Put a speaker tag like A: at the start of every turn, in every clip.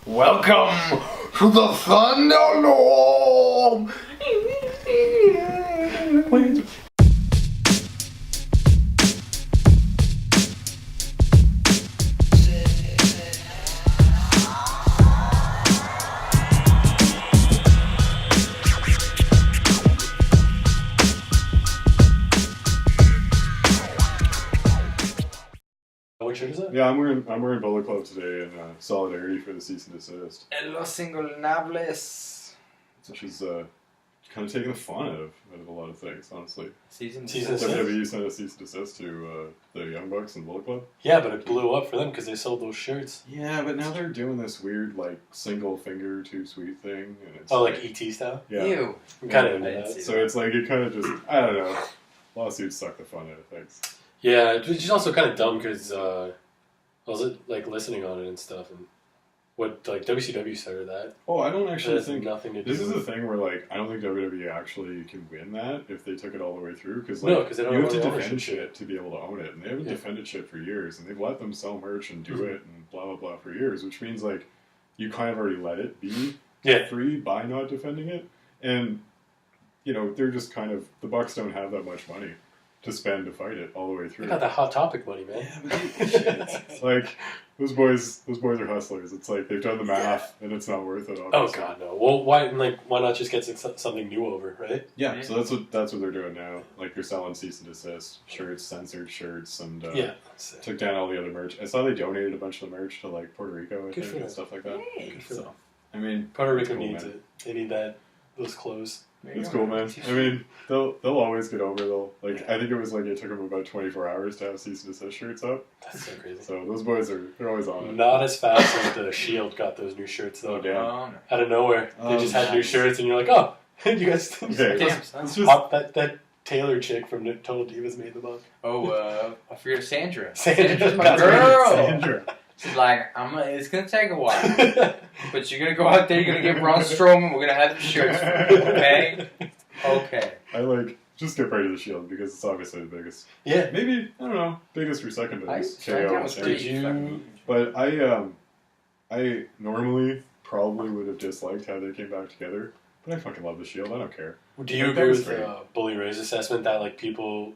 A: Welcome to the Thunderdome!
B: What shirt is that?
C: Yeah, I'm wearing Bullet Club today in solidarity for the cease and desist.
A: En los ingobernables.
C: Which is kind of taking the fun out of a lot of things, honestly.
A: Season
C: WWE sent a cease and desist to the Young Bucks and Bullet Club.
B: Yeah, but it blew up for them because they sold those shirts.
C: Yeah, but now they're doing this weird like single finger too sweet thing, and it's
B: like ET style.
C: Yeah.
A: Ew.
B: I'm kind of
A: I
B: into
A: didn't
B: that.
A: see
C: So it's like it kind of just I don't know. Lawsuits suck the fun out of things.
B: Yeah, which is also kind of dumb because I was like listening on it and stuff, and what like WCW started that.
C: Oh, I don't actually
B: Has
C: think
B: nothing to do.
C: this is the
B: with
C: thing where like I don't think WWE actually can win that if they took it all the way through because
B: No, 'cause they don't
C: you have
B: own
C: to
B: ownership
C: defend
B: shit.
C: shit to be able to own it, and they haven't
B: Yeah.
C: defended shit for years, and they've let them sell merch and do
B: Mhm.
C: it and blah blah blah for years, which means like you kind of already let it be
B: Yeah.
C: free by not defending it, and you know they're just kind of the Bucks don't have that much money to spend to fight it all the way through.
B: They got that Hot Topic money, man.
C: Yeah, but shit. Like those boys are hustlers. It's like they've done the math, and it's not worth it.
B: Oh
C: Obviously.
B: God, no. Well, why not just get something new over, right?
C: Yeah, so that's what they're doing now. Like they're selling cease and desist shirts, censored shirts, and
B: Yeah. That's it.
C: took down all the other merch. I saw they donated a bunch of the merch to like Puerto Rico, I
B: Good
C: think,
B: for
C: and
B: them.
C: stuff like that.
B: Good for them.
C: I mean,
B: Puerto
C: it's
B: Rico
C: cool,
B: needs
C: man.
B: it. They need those clothes.
C: It's cool, man. I mean, they'll always get over. I think it was like it took them about 24 hours to have cease and desist shirts up.
B: That's so crazy.
C: So those boys they're always on it.
B: Not as fast as the Shield got those new shirts though.
C: Oh damn.
A: No.
B: Out of nowhere, they
C: Oh,
B: just had new
A: nice.
B: shirts, and you're like, oh, you guys.
C: Okay,
A: Damn,
C: let's
A: son.
C: just
B: That Taylor chick from Total Divas made them up.
A: Oh, I forget Sandra.
B: Sandra.
A: Sandra's my
B: That's
A: girl.
C: Sandra.
A: She's like, it's gonna take a while, but you're gonna go out there. You're gonna get Braun Strowman. We're gonna have the shirts. Okay. Okay.
C: I like just get right to the Shield because it's obviously the biggest.
B: Yeah.
C: Maybe I don't know, biggest or second biggest KO.
A: Smackdown
C: and
A: was
C: Sandra.
B: Did you-
C: But I normally probably would have disliked how they came back together, but I fucking love the Shield. I don't care.
B: Do you
C: Like, that
B: agree
C: was
B: with
C: great.
B: Bully Ray's assessment that like people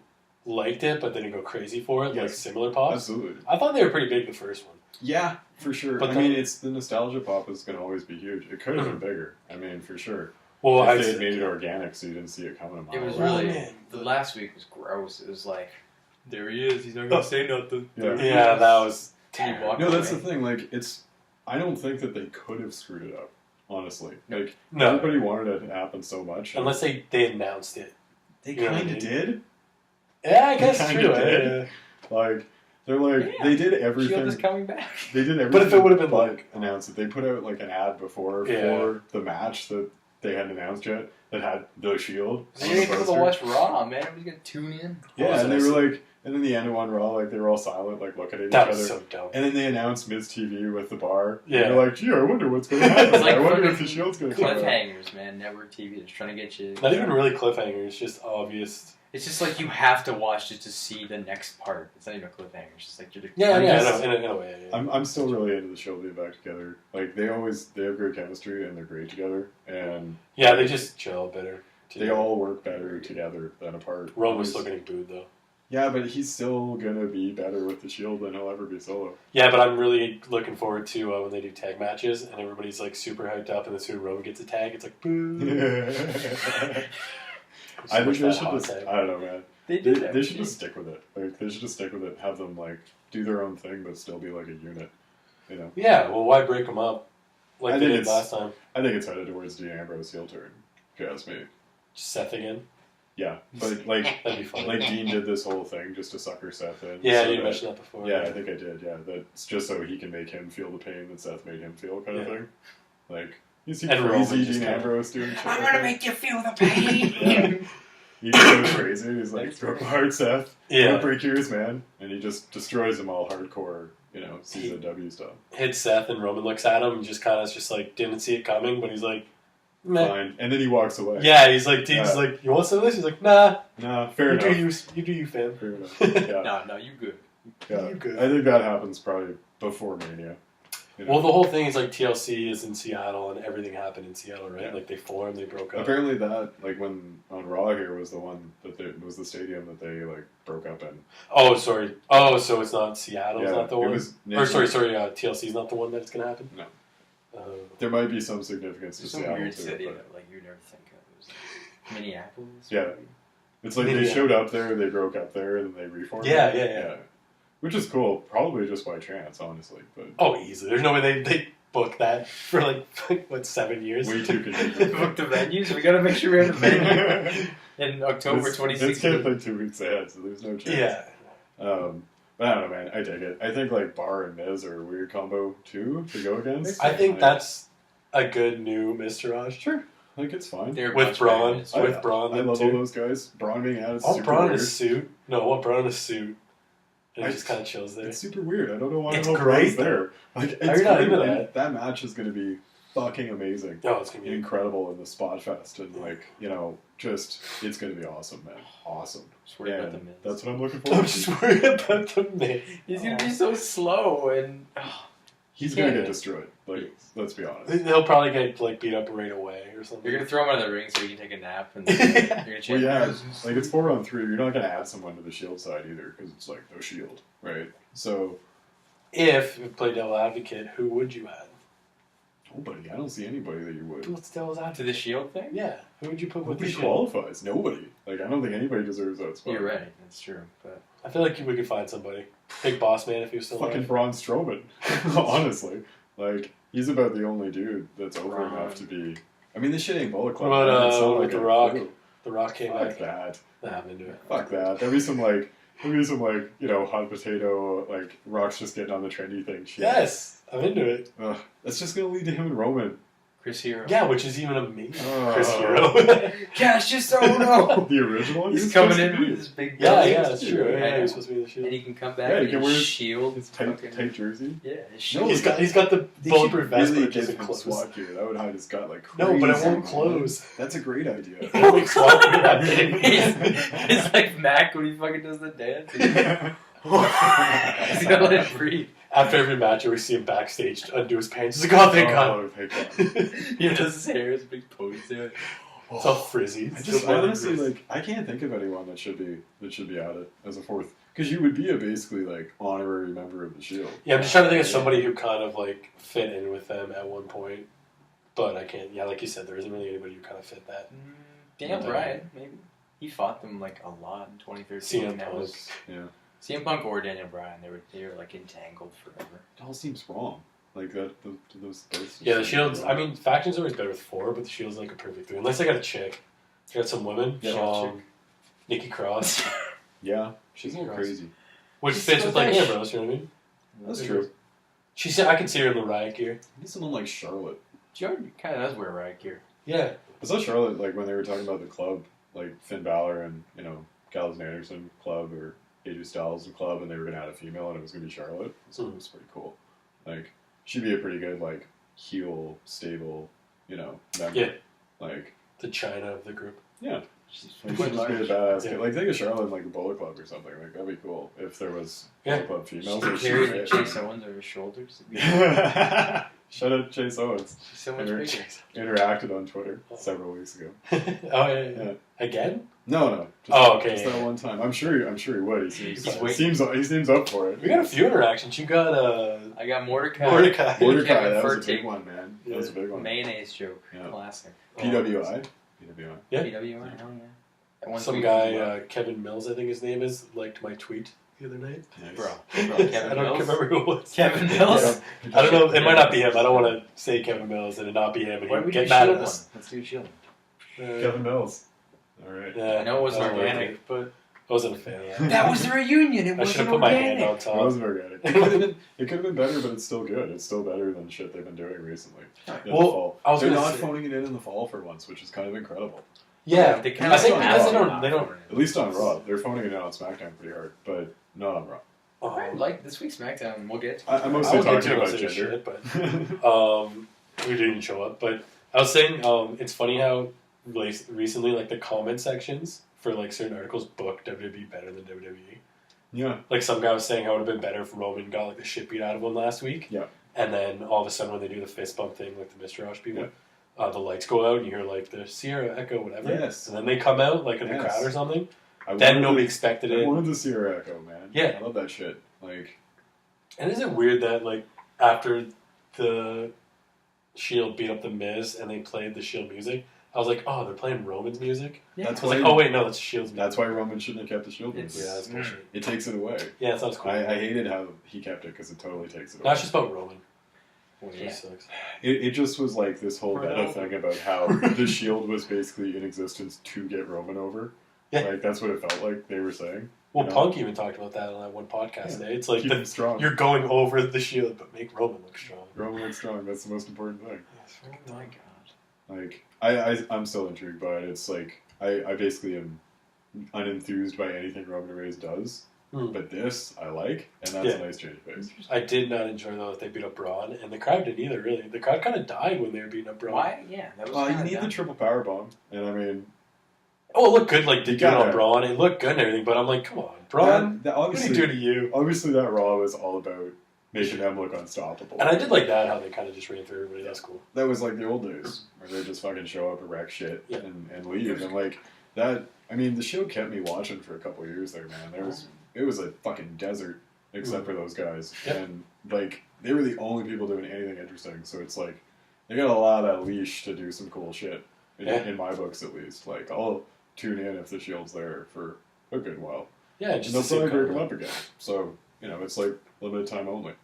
B: liked it but didn't go crazy for it, like
C: Yes.
B: similar pops?
C: Absolutely.
B: I thought they were pretty big the first one.
C: Yeah, for sure.
B: But
C: I
B: then-
C: mean, it's the nostalgia pop is going to always be huge. It could have been bigger. I mean, for sure.
B: Well,
C: If
B: I
C: they had made it organic, so you didn't see it coming a mile
A: It was
C: away.
A: really.
B: man.
A: The last week was gross. It was like, there he is. He's not gonna say nothing.
C: Yeah.
B: yeah, that was
A: Till you walk
C: No, that's the
A: away.
C: thing. Like, I don't think that they could have screwed it up. Honestly, like
B: no,
C: everybody wanted it to happen so much. and
B: unless they announced it.
C: they
B: you know what I
C: kind of
B: mean?
C: did.
B: Yeah, I guess
C: They
B: true.
C: kinda did. Like they're like
A: Yeah.
C: they did
A: Shield
C: everything.
A: is coming back.
C: They did everything.
B: But if it would have been
C: but
B: like-
C: announced it, they put out like an ad before
B: Yeah.
C: for the match that they hadn't announced yet that had the Shield.
A: So
C: on
A: you
C: the
A: ain't able to
C: poster.
A: watch Raw, man. Everybody's gonna tune in.
C: Yeah,
B: was
C: and they
B: nice.
C: were like, and then the end of one Raw, like they were all silent, like looking at each
B: That
C: other.
B: was so dumb.
C: And then they announced Miz TV with the bar.
B: Yeah.
C: And they're like, gee, I wonder what's going to happen.
A: It's like
C: I wonder if
A: fucking
C: the Shield's going to come out.
A: Cliffhangers, man. Network TV. They're trying to get you.
B: Not even really cliffhangers, just obvious.
A: It's just like you have to watch it to see the next part. It's not even a cliffhanger. It's just like you're.
B: Yeah,
C: I'm
B: yeah,
C: just-
B: in a way. Yeah.
C: I'm still really into the Shield being back together. Like they have great chemistry and they're great together, and
B: Yeah, they just gel better.
C: they all work better together than apart.
B: Roman's still getting booed though.
C: Yeah, but he's still gonna be better with the Shield than he'll ever be solo.
B: Yeah, but I'm really looking forward to when they do tag matches and everybody's like super hyped up, and as soon as Roman gets a tag, it's like boo.
C: I think they
B: that
C: should
B: hot
C: just.
B: tag.
C: I don't know, man.
A: They
C: They should just stick with it. Like they should just stick with it. Have them like do their own thing, but still be like a unit. You know.
B: Yeah, well, why break them up like
C: I
B: they
C: think
B: did
C: it's-
B: last time?
C: I think it's headed towards Dean Ambrose heel turn. If you ask me.
B: Just Seth again.
C: Yeah, but like
B: That'd be fun.
C: like Dean did this whole thing just to sucker Seth in.
B: Yeah,
C: so
B: you
C: that-
B: mentioned that before.
C: Yeah, I think I did. Yeah, that's just so he can make him feel the pain that Seth made him feel, kind of
B: Yeah.
C: thing. Like you see
B: And Roman
C: crazy
B: just
C: Dean
B: kinda-
C: Ambrose doing shit.
A: I'm
C: like
A: gonna
C: that.
A: make you feel the pain.
C: Yeah. He just goes crazy. He's like, throw a hard Seth.
B: Yeah.
C: Don't break yours, man. And he just destroys them all hardcore, you know, CZW stuff.
B: Hits Seth and Roman looks at him and just kind of just like didn't see it coming, but he's like, meh.
C: Fine. And then he walks away.
B: Yeah, he's like, Dean's
C: Yeah.
B: like, you want some of this? He's like, nah.
C: Nah, fair
B: You
C: enough.
B: do you, fam.
C: Fair enough. Yeah.
A: no, you good.
C: Yeah.
B: You good.
C: I think that happens probably before Mania. You know?
B: Well, the whole thing is like TLC is in Seattle and everything happened in Seattle, right?
C: Yeah.
B: Like they formed, they broke up.
C: Apparently that, like, when on Raw here was the one that was the stadium that they, like, broke up in.
B: Oh, sorry. Oh, so it's not Seattle's
C: Yeah,
B: not the
C: it
B: one?
C: was-
B: Or sorry, TLC's not the one that's going to happen?
C: No.
B: Uh,
C: There might be some significance to
A: There's some
C: Seattle,
A: weird
C: too.
A: city
C: but
A: that like you'd never think of. It was like Minneapolis.
C: Yeah.
A: maybe?
C: it's like they
B: Yeah.
C: showed up there, they broke up there, and then they reformed.
B: Yeah,
C: it.
B: yeah.
C: Which is cool. Probably just by chance, honestly. But
B: oh, easily. There's no way they booked that for like, what, 7 years?
C: way too convenient.
A: Book the venues. We gotta make sure we have a venue in October
C: It's
A: 2016.
C: kept like 2 weeks ahead, so there's no chance.
B: Yeah.
C: But I don't know, man. I dig it. I think like Bar and Miz are a weird combo too to go against.
B: I think that's a good new Mr. Raj.
C: Sure. I think it's fine.
A: They're
B: With
A: much
B: Braun.
A: better.
B: With Braun.
C: I
B: them
C: love
B: too.
C: all those guys. Braun being out is
B: I want
C: super
B: Braun in
C: weird.
B: a suit. No, I want Braun in a suit. And
C: I-
B: he just kind of chills there.
C: It's super weird. I don't know why
B: It's
C: the hell
B: great,
C: Braun's there. Like, it's
B: You're not
C: great,
B: into
C: and
B: that.
C: that match is going to be fucking amazing.
B: Oh, it's going to be
C: Incredible in the Spot Fest, and like, you know, just it's going to be awesome, man. Awesome.
A: Just worried about
C: And
A: the Miz.
C: that's what I'm looking
B: I'm
C: forward
B: just
C: to.
B: worried about the man.
A: He's gonna be so slow and.
C: He's going to
A: Yeah.
C: get destroyed. Like, let's be honest.
B: He'll probably get like beat up right away or something.
A: You're gonna throw him out of the ring so he can take a nap, and you're gonna
C: Well,
A: change.
C: yeah, like it's 4-on-3. You're not going to add someone to the Shield side either because it's like no Shield, right? So
B: If you play devil advocate, who would you add?
C: nobody. I don't see anybody that you would.
B: What's devil's
A: to
B: advocate?
A: the Shield thing.
B: Yeah, who would you put with the
C: Nobody
B: Shield?
C: qualifies. Nobody. Like I don't think anybody deserves that spot.
A: You're right. That's true. But
B: I feel like we could find somebody. Big Boss Man if he was still
C: Fucking
B: alive.
C: Braun Strowman. Honestly, like he's about the only dude that's over
A: Braun.
C: enough to be. I mean, this shit ain't Bullet
B: What
C: Club.
B: about
C: man. It's not
B: with
C: like
B: The
C: a
B: Rock?
C: clue.
B: The Rock came
C: Fuck
B: back.
C: that.
B: I'm into it.
C: Fuck that. There'd be some like. You know, hot potato, like, Rock's just getting on the trendy thing shit.
B: Yes, I'm into it.
C: Ugh, that's just gonna lead to him and Roman.
A: Chris Hero.
B: Yeah, which is even amazing.
C: Oh.
B: Chris Hero.
A: Cassius Ohno.
C: The original?
A: He's
C: He's
A: coming
C: supposed
A: in
C: to be.
A: with his big
B: yeah,
A: belly.
B: yeah, that's true.
A: I
B: Yeah,
A: know.
B: he's supposed to be the
A: And
B: Shield.
A: he can come back.
C: Yeah, he
A: and
C: can
A: his
C: wear his-
A: shield.
C: His tight jersey.
A: Yeah, his
C: No,
A: shield.
B: He's got the
C: They
B: bulletproof
C: should
B: vest,
C: really
B: but it
C: give
B: doesn't
C: him
B: close.
C: SWAT gear. That would hide his gut like crazy.
B: No, but it won't
C: man.
B: close.
C: That's a great idea.
B: It makes SWAT gear that big.
A: He's like Mac when he fucking does the dance. He's gotta let it breathe.
B: After every match, we see him backstage to undo his pants. He's like, oh, thank God.
C: Oh, thank God.
A: He does his hair, his big ponytail.
B: It's all frizzy.
C: I honestly like. I can't think of anyone that should be added as a fourth because you would be a basically like honorary member of the Shield.
B: Yeah, I'm just trying to think of somebody who kind of like fit in with them at one point, but I can't. Yeah, like you said, there isn't really anybody who kind of fit that.
A: Daniel
B: Yeah.
A: Bryan, maybe. He fought them like a lot in 2013.
B: CM
A: That
B: Punk.
A: was
C: Yeah,
A: CM Punk or Daniel Bryan. They were like entangled forever.
C: it all seems wrong. Like that. Those
B: Yeah, the Shield's. I mean, faction's always better with 4, but the Shield's like a perfect 3. Unless I got a chick. I got some women.
C: Yeah,
B: Um, Nikki Cross,
C: yeah, she's a little
B: Cross.
C: crazy.
B: which
A: She's
B: fits
A: so
B: with like
A: nice.
B: Ambrose. You know what I mean?
C: That's true.
B: She said I can see her in the riot gear.
C: Maybe someone like Charlotte.
A: Jordan kind of does wear riot gear.
B: Yeah.
C: I saw Charlotte like when they were talking about the club, like Finn Balor and Gallows and Anderson club or AJ Styles club, and they were gonna add a female, and it was gonna be Charlotte. So it was pretty cool. Like she'd be a pretty good like heel stable, member.
B: Yeah.
C: Like
B: The China of the group.
C: yeah.
A: She's
C: Like,
A: quite
C: she'd just be a
A: large.
C: badass.
B: Yeah.
C: Like think of Charlotte in like the Bullet Club or something. Like that'd be cool if there was
B: Yeah.
C: Bullet Club
A: She
C: females.
A: could
C: Like,
A: carry
C: she'd
A: the
C: fit.
A: Chase Owens on her shoulders.
C: Shout out Chase Owens.
A: She's so much
C: Inter-
A: bigger.
C: Interacted on Twitter several weeks ago.
B: Oh yeah.
C: Yeah.
B: Again?
C: No. Just,
B: Oh, okay,
C: Just
B: yeah,
C: that
B: yeah.
C: one time. I'm sure he would. He seems up for it.
B: We got a few interactions. You got
A: I got Mordecai.
B: Mordecai.
C: Mordecai,
A: Kevin
C: that was a
A: Furtick.
C: big one, man. That was a big one.
A: Mayonnaise joke.
C: Yeah.
A: Classic.
C: PWI.
B: Yeah.
A: PWI, hell yeah. That one
B: Some
A: tweet
B: guy,
A: was like,
B: Kevin Mills, I think his name is, liked my tweet the other night.
C: Nice.
A: Bro,
B: I
A: Kevin
B: don't
A: Mills.
B: remember who it was.
A: Kevin Mills?
B: I don't know. It might not be him. I don't want to say Kevin Mills and it not be him and
A: Why
B: he'll
A: would you
B: get mad
A: shield
B: at us.
A: one? Let's do shield.
C: Kevin Mills. All right.
B: Yeah,
A: I know it wasn't
B: I don't like
A: organic,
B: it.
A: but
B: I wasn't a fan of that.
A: that was the reunion. It
B: I should have
A: wasn't
B: put my hand
A: organic.
B: on
C: It
B: top.
C: wasn't organic. It could have been better, but it's still good. It's still better than shit they've been doing recently. In
B: Well,
C: the fall.
B: I was
C: They're
B: gonna
C: not
B: say-
C: phoning it in the fall for once, which is kind of incredible.
B: Yeah,
A: They kind
B: I
A: of
B: think
C: on
B: as
C: Raw.
B: they don't.
C: At least on Raw. They're phoning it in on SmackDown pretty hard, but not on Raw.
A: I like this week's SmackDown. We'll get to
C: I'm
B: I
C: mostly
B: will get
C: talking
B: to
C: about
B: most of the
C: gender.
B: shit, but we didn't show up. But I was saying, it's funny how recently, like the comment sections for like certain articles book WWE better than WWE.
C: Yeah.
B: Like some guy was saying how it would have been better if Roman got like the shit beat out of him last week.
C: Yeah.
B: And then all of a sudden when they do the fist bump thing like the Mr. Rush people, the lights go out and you hear like the Sierra Echo, whatever.
C: Yes.
B: And then they come out like in the crowd or something. Then nobody expected it.
C: I wanted the Sierra Echo, man.
B: Yeah.
C: I love that shit. Like,
B: and is it weird that like after the Shield beat up the Miz and they played the Shield music, I was like, oh, they're playing Roman's music?
C: Yeah.
B: I was like, oh wait, no, that's Shield's music.
C: That's why Roman shouldn't have kept the Shield music.
B: Yeah, that's bullshit.
C: It takes it away.
B: Yeah, that sounds cool.
C: I hated how he kept it because it totally takes it away.
B: No, it's just about Roman.
A: Yeah.
C: It just was like this whole meta thing about how the Shield was basically in existence to get Roman over.
B: Yeah.
C: Like, that's what it felt like they were saying.
B: Well,
C: you know?
B: Punk even talked about that on that one podcast today. It's like
C: Keep him strong.
B: you're going over the Shield, but make Roman look strong.
C: Roman looks strong. That's the most important thing.
A: Oh my god.
C: Like, I'm still intrigued by it. It's like, I basically am unenthused by anything Roman Reigns does. But this, I like, and that's a nice change of pace.
B: I did not enjoy, though, that they beat up Braun, and the crowd didn't either, really. The crowd kind of died when they were beating up Braun.
A: Why? Yeah, that was
C: You need the triple power bomb, and I mean...
B: Oh, it looked good, like, they did on Braun. It looked good and everything, but I'm like, come on, Braun, what did he do to you?
C: Obviously, that Raw was all about making them look unstoppable.
B: And I did like that, how they kind of just ran through everybody. That's cool.
C: That was like the old days, where they just fucking show up and wreck shit and leave. And like, that, I mean, the show kept me watching for a couple of years there, man. It was a fucking desert, except for those guys.
B: Yep.
C: And like, they were the only people doing anything interesting. So it's like, they got a lot of leash to do some cool shit. In my books, at least. Like, I'll tune in if the Shield's there for a good while.
B: Yeah,
C: and they'll probably break them up again. So, you know, it's like limited time only.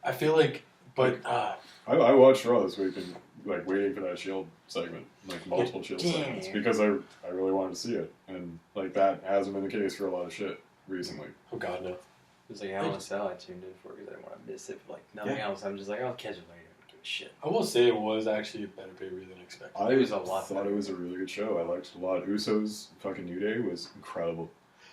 B: I feel like, but...
C: I watched Raw this week and, like, waiting for that Shield segment. Like, multiple Shield segments. Because I really wanted to see it. And, like, that hasn't been the case for a lot of shit recently.
B: Oh, God, no.
A: It was like Hell in a Cell I tuned in for because I didn't want to miss it. But, like, nothing else. I'm just like, I'll catch it later. Give a shit.
B: I will say it was actually a better pay-per-view than expected.
C: I thought it was a really good show. I liked it a lot. Usos' fucking New Day was incredible.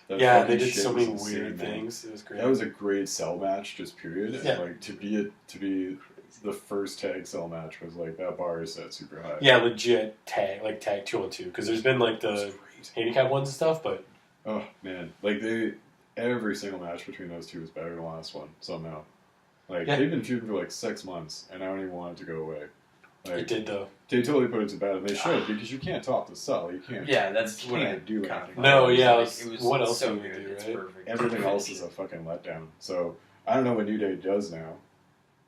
B: They did so many weird things. It was great.
C: That was a great cell match, just period. And like to be the first tag cell match was like that bar is set super high.
B: Yeah, legit tag 2-on-2 because there's been like the handicap ones and stuff, but
C: oh man, like every single match between those two was better than the last one somehow. Like they've been feuding for like 6 months, and I don't even want it to go away. Like,
B: it did though.
C: They totally put it to bed, and they should because you can't top the cell. You can't.
A: Yeah, that's what I
C: do.
A: Kind of
B: no, yeah.
A: it was
B: what else
A: so
B: do we
A: good.
B: do?
A: It's
B: right?
A: perfect.
C: Everything else is a fucking letdown. So I don't know what New Day does now.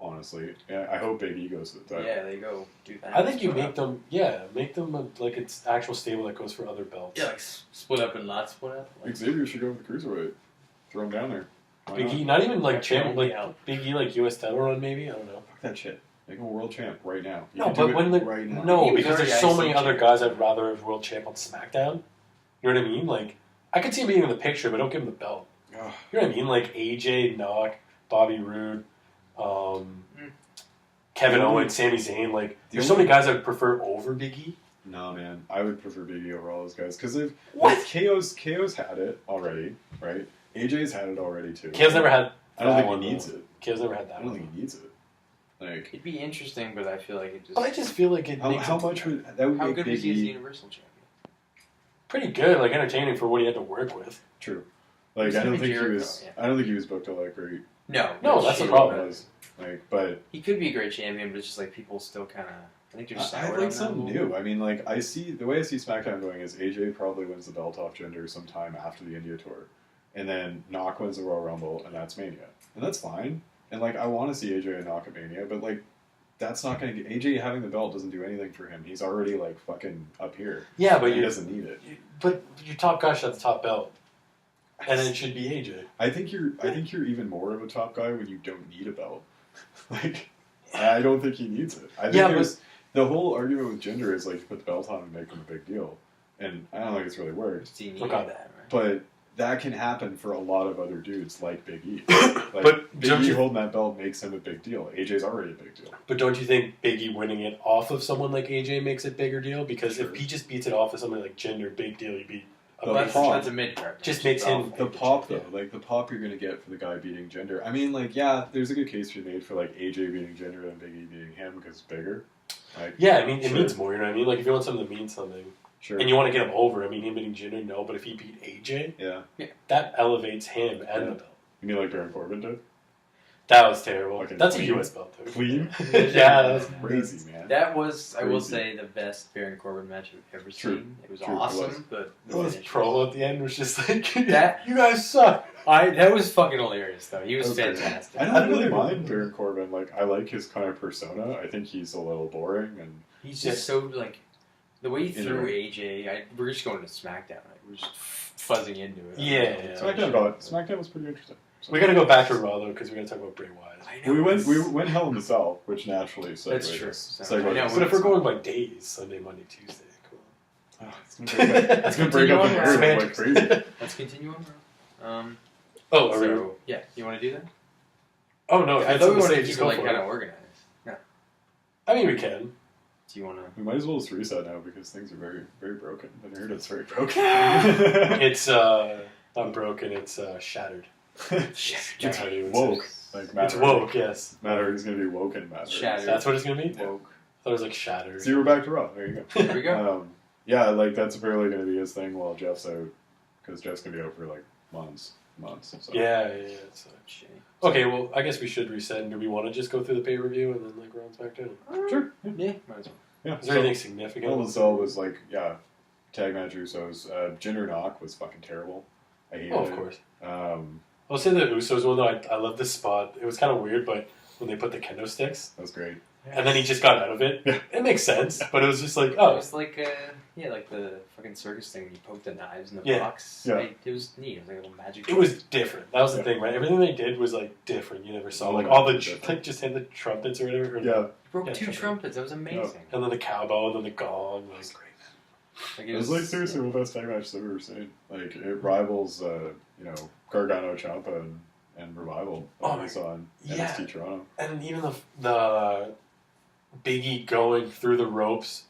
C: Honestly, I hope Big E goes to the title.
A: Yeah, they go do that.
B: I think you make them. Yeah, make them like it's actual stable that goes for other belts.
A: Yeah, like split up and not split up.
C: Like, Xavier should go with the cruiserweight. Throw him down there.
B: Big E, not even like champ, like Big E, like US title run maybe. I don't know.
C: Fuck that shit. Make him a world champ right now.
B: No, but when
C: right now.
B: no, because there's so many other guys I'd rather have world champ on SmackDown. You know what I mean? Like I could see him being in the picture, but don't give him the belt.
C: Ugh.
B: You know what I mean? Like AJ, Knock, Bobby Roode, Kevin Owens, Sami Zayn. Like there's so many guys I would prefer over Big E.
C: No, man. I would prefer Big E over all those guys because they've
B: what?
C: KO's had it already, right? AJ's had it already too.
B: KO's never had.
C: I don't think he needs it.
B: KO's never had that.
C: I don't think he needs it. Like
A: it'd be interesting, but I feel like it just.
B: But I just feel like it.
C: How much would that would
A: how
C: make
A: good
C: Big
A: was he as
C: E
A: the Universal Champion?
B: Pretty good, like entertaining for what he had to work with.
C: True. Like I don't think he was.
A: Yeah.
C: I don't think he was booked to like great.
A: No,
B: that's the problem.
C: Like, but
A: he could be a great champion, but it's just like people still kind of. I think they're
C: I
A: sour
C: like
A: on
C: something
A: that
C: new. I mean, like the way I see SmackDown going is AJ probably wins the belt off Jinder sometime after the India tour, and then Knock wins the Royal Rumble, and that's Mania, and that's fine. And like I want to see AJ and Knock at Mania, but like. That's not going to get... AJ having the belt doesn't do anything for him. He's already, like, fucking up here.
B: Yeah, but
C: he doesn't need it.
B: But your top guy should have the top belt. And it should be AJ.
C: I think you're even more of a top guy when you don't need a belt. Like, I don't think he needs it. I think the whole argument with Jinder is, like, you put the belt on and make him a big deal. And I don't think it's really worked.
A: He needed that, right?
C: But... that can happen for a lot of other dudes like Big E. Like,
B: but
C: Big E holding that belt makes him a big deal. AJ's already a big deal.
B: But don't you think Big E winning it off of someone like AJ makes it a bigger deal? Because
C: sure.
B: if he just beats it off of somebody like Jinder, big deal, you'd be a
C: The
B: big
C: pop.
A: That's a mid card.
B: Just makes him
C: the pop though, like the pop you're gonna get for the guy beating Jinder. I mean, like there's a good case to be made for like AJ beating Jinder and Big E beating him because it's bigger. Like,
B: yeah, I mean it means more. You know what I mean? Like if you want something to mean something.
C: Sure.
B: And you want to get him over. I mean, him beating Jinder, no. But if he beat AJ,
C: yeah,
B: that elevates him and the belt.
C: You mean like Baron Corbin did?
B: That was terrible.
C: Fucking
B: That's a
C: clean.
B: US belt, though.
C: Clean.
B: Yeah, that was
C: Crazy, man.
A: That was, I will
C: Crazy.
A: say, the best Baron Corbin match I've ever
C: True.
A: seen. It was
C: True, it
A: awesome,
C: was.
A: but
B: Well, his
A: finish
B: promo at the end was just like,
A: That-
B: you guys suck.
A: that was fucking hilarious, though. He was
C: That was great.
A: fantastic.
C: I don't really mind Baron Corbin. Like, I like his kind of persona. I think he's a little boring and
A: He's just so, like, the way he threw
C: Anyway.
A: AJ, we're just going to SmackDown. Like, we're just fuzzing into it.
B: Yeah.
C: SmackDown was pretty interesting. So.
B: We gotta go back to Raw, though, because we're gonna talk about Bray Wyatt.
A: I know.
C: We went Hell in the Cell, which naturally segues.
A: That's true.
C: segues.
A: I know.
B: But if we're going by days, Sunday, Monday, Tuesday, cool.
C: Oh, it's gonna break up the
A: Continue on,
C: narrative like crazy.
A: Let's continue on.
B: Oh, are we?
A: So, yeah, you want to do that?
B: Oh, no.
A: I
B: it's
A: thought
B: on
A: we
B: the
A: wanted
B: stage,
A: to
B: just
A: keep it,
B: go
A: like,
B: for
A: kind
B: it.
A: of organized. No.
B: I mean, we can.
A: Do you want to?
C: We might as well just reset now because things are very, very broken. The narrative's very broken.
B: It's not broken, it's shattered. That's how you would
C: Woke.
B: say.
C: Like Matt
B: It's
C: Hardy.
B: woke, yes.
C: Matt Hardy's gonna be woken Matt Hardy.
A: Shattered.
B: That's what it's gonna be?
C: Yeah.
A: Woke.
B: I thought it was like shattered.
C: See, we're back to Raw. There you go.
A: There we go.
C: Yeah, like that's apparently going to be his thing while Jeff's out, because Jeff's going to be out for like months. So.
B: Yeah. So.
A: Shitty.
B: Okay, well, I guess we should reset. And do we want to just go through the pay-per-view and then like we're on SmackDown?
C: Sure.
A: Yeah, might as well.
C: Yeah.
B: Is there anything significant?
C: Hell in the Cell was like, tag match Usos. Jinder Knock was fucking terrible. I hated it.
B: Oh, of course.
C: That
B: I'll say the Usos one though. I love this spot. It was kind of weird, but when they put the kendo sticks
C: was great.
B: and then he just got out of it,
C: Yeah.
B: it makes sense. But it was just like,
A: It
B: oh,
A: was like, like the fucking circus thing when you poke the knives in the
B: Yeah.
A: box.
C: Yeah.
A: Like, it was neat. It was like a little magic.
B: it was different. That was the
C: Yeah.
B: thing, right? Everything they did was like different. You never saw
C: Oh,
B: like
C: yeah,
B: all the
C: different.
B: like just had the trumpets or whatever. Or
C: Yeah.
A: You broke
B: Yeah,
A: two
B: trumpet.
A: trumpets. That was amazing.
B: and then the cowbell, and then the gong. Like,
A: Like,
C: It was like seriously the best tag match I've ever seen. Like it rivals, Gargano, Ciampa, and Revival that
B: Oh
C: we
B: my-
C: saw in
B: yeah.
C: NXT Toronto.
B: and even the Biggie going through the ropes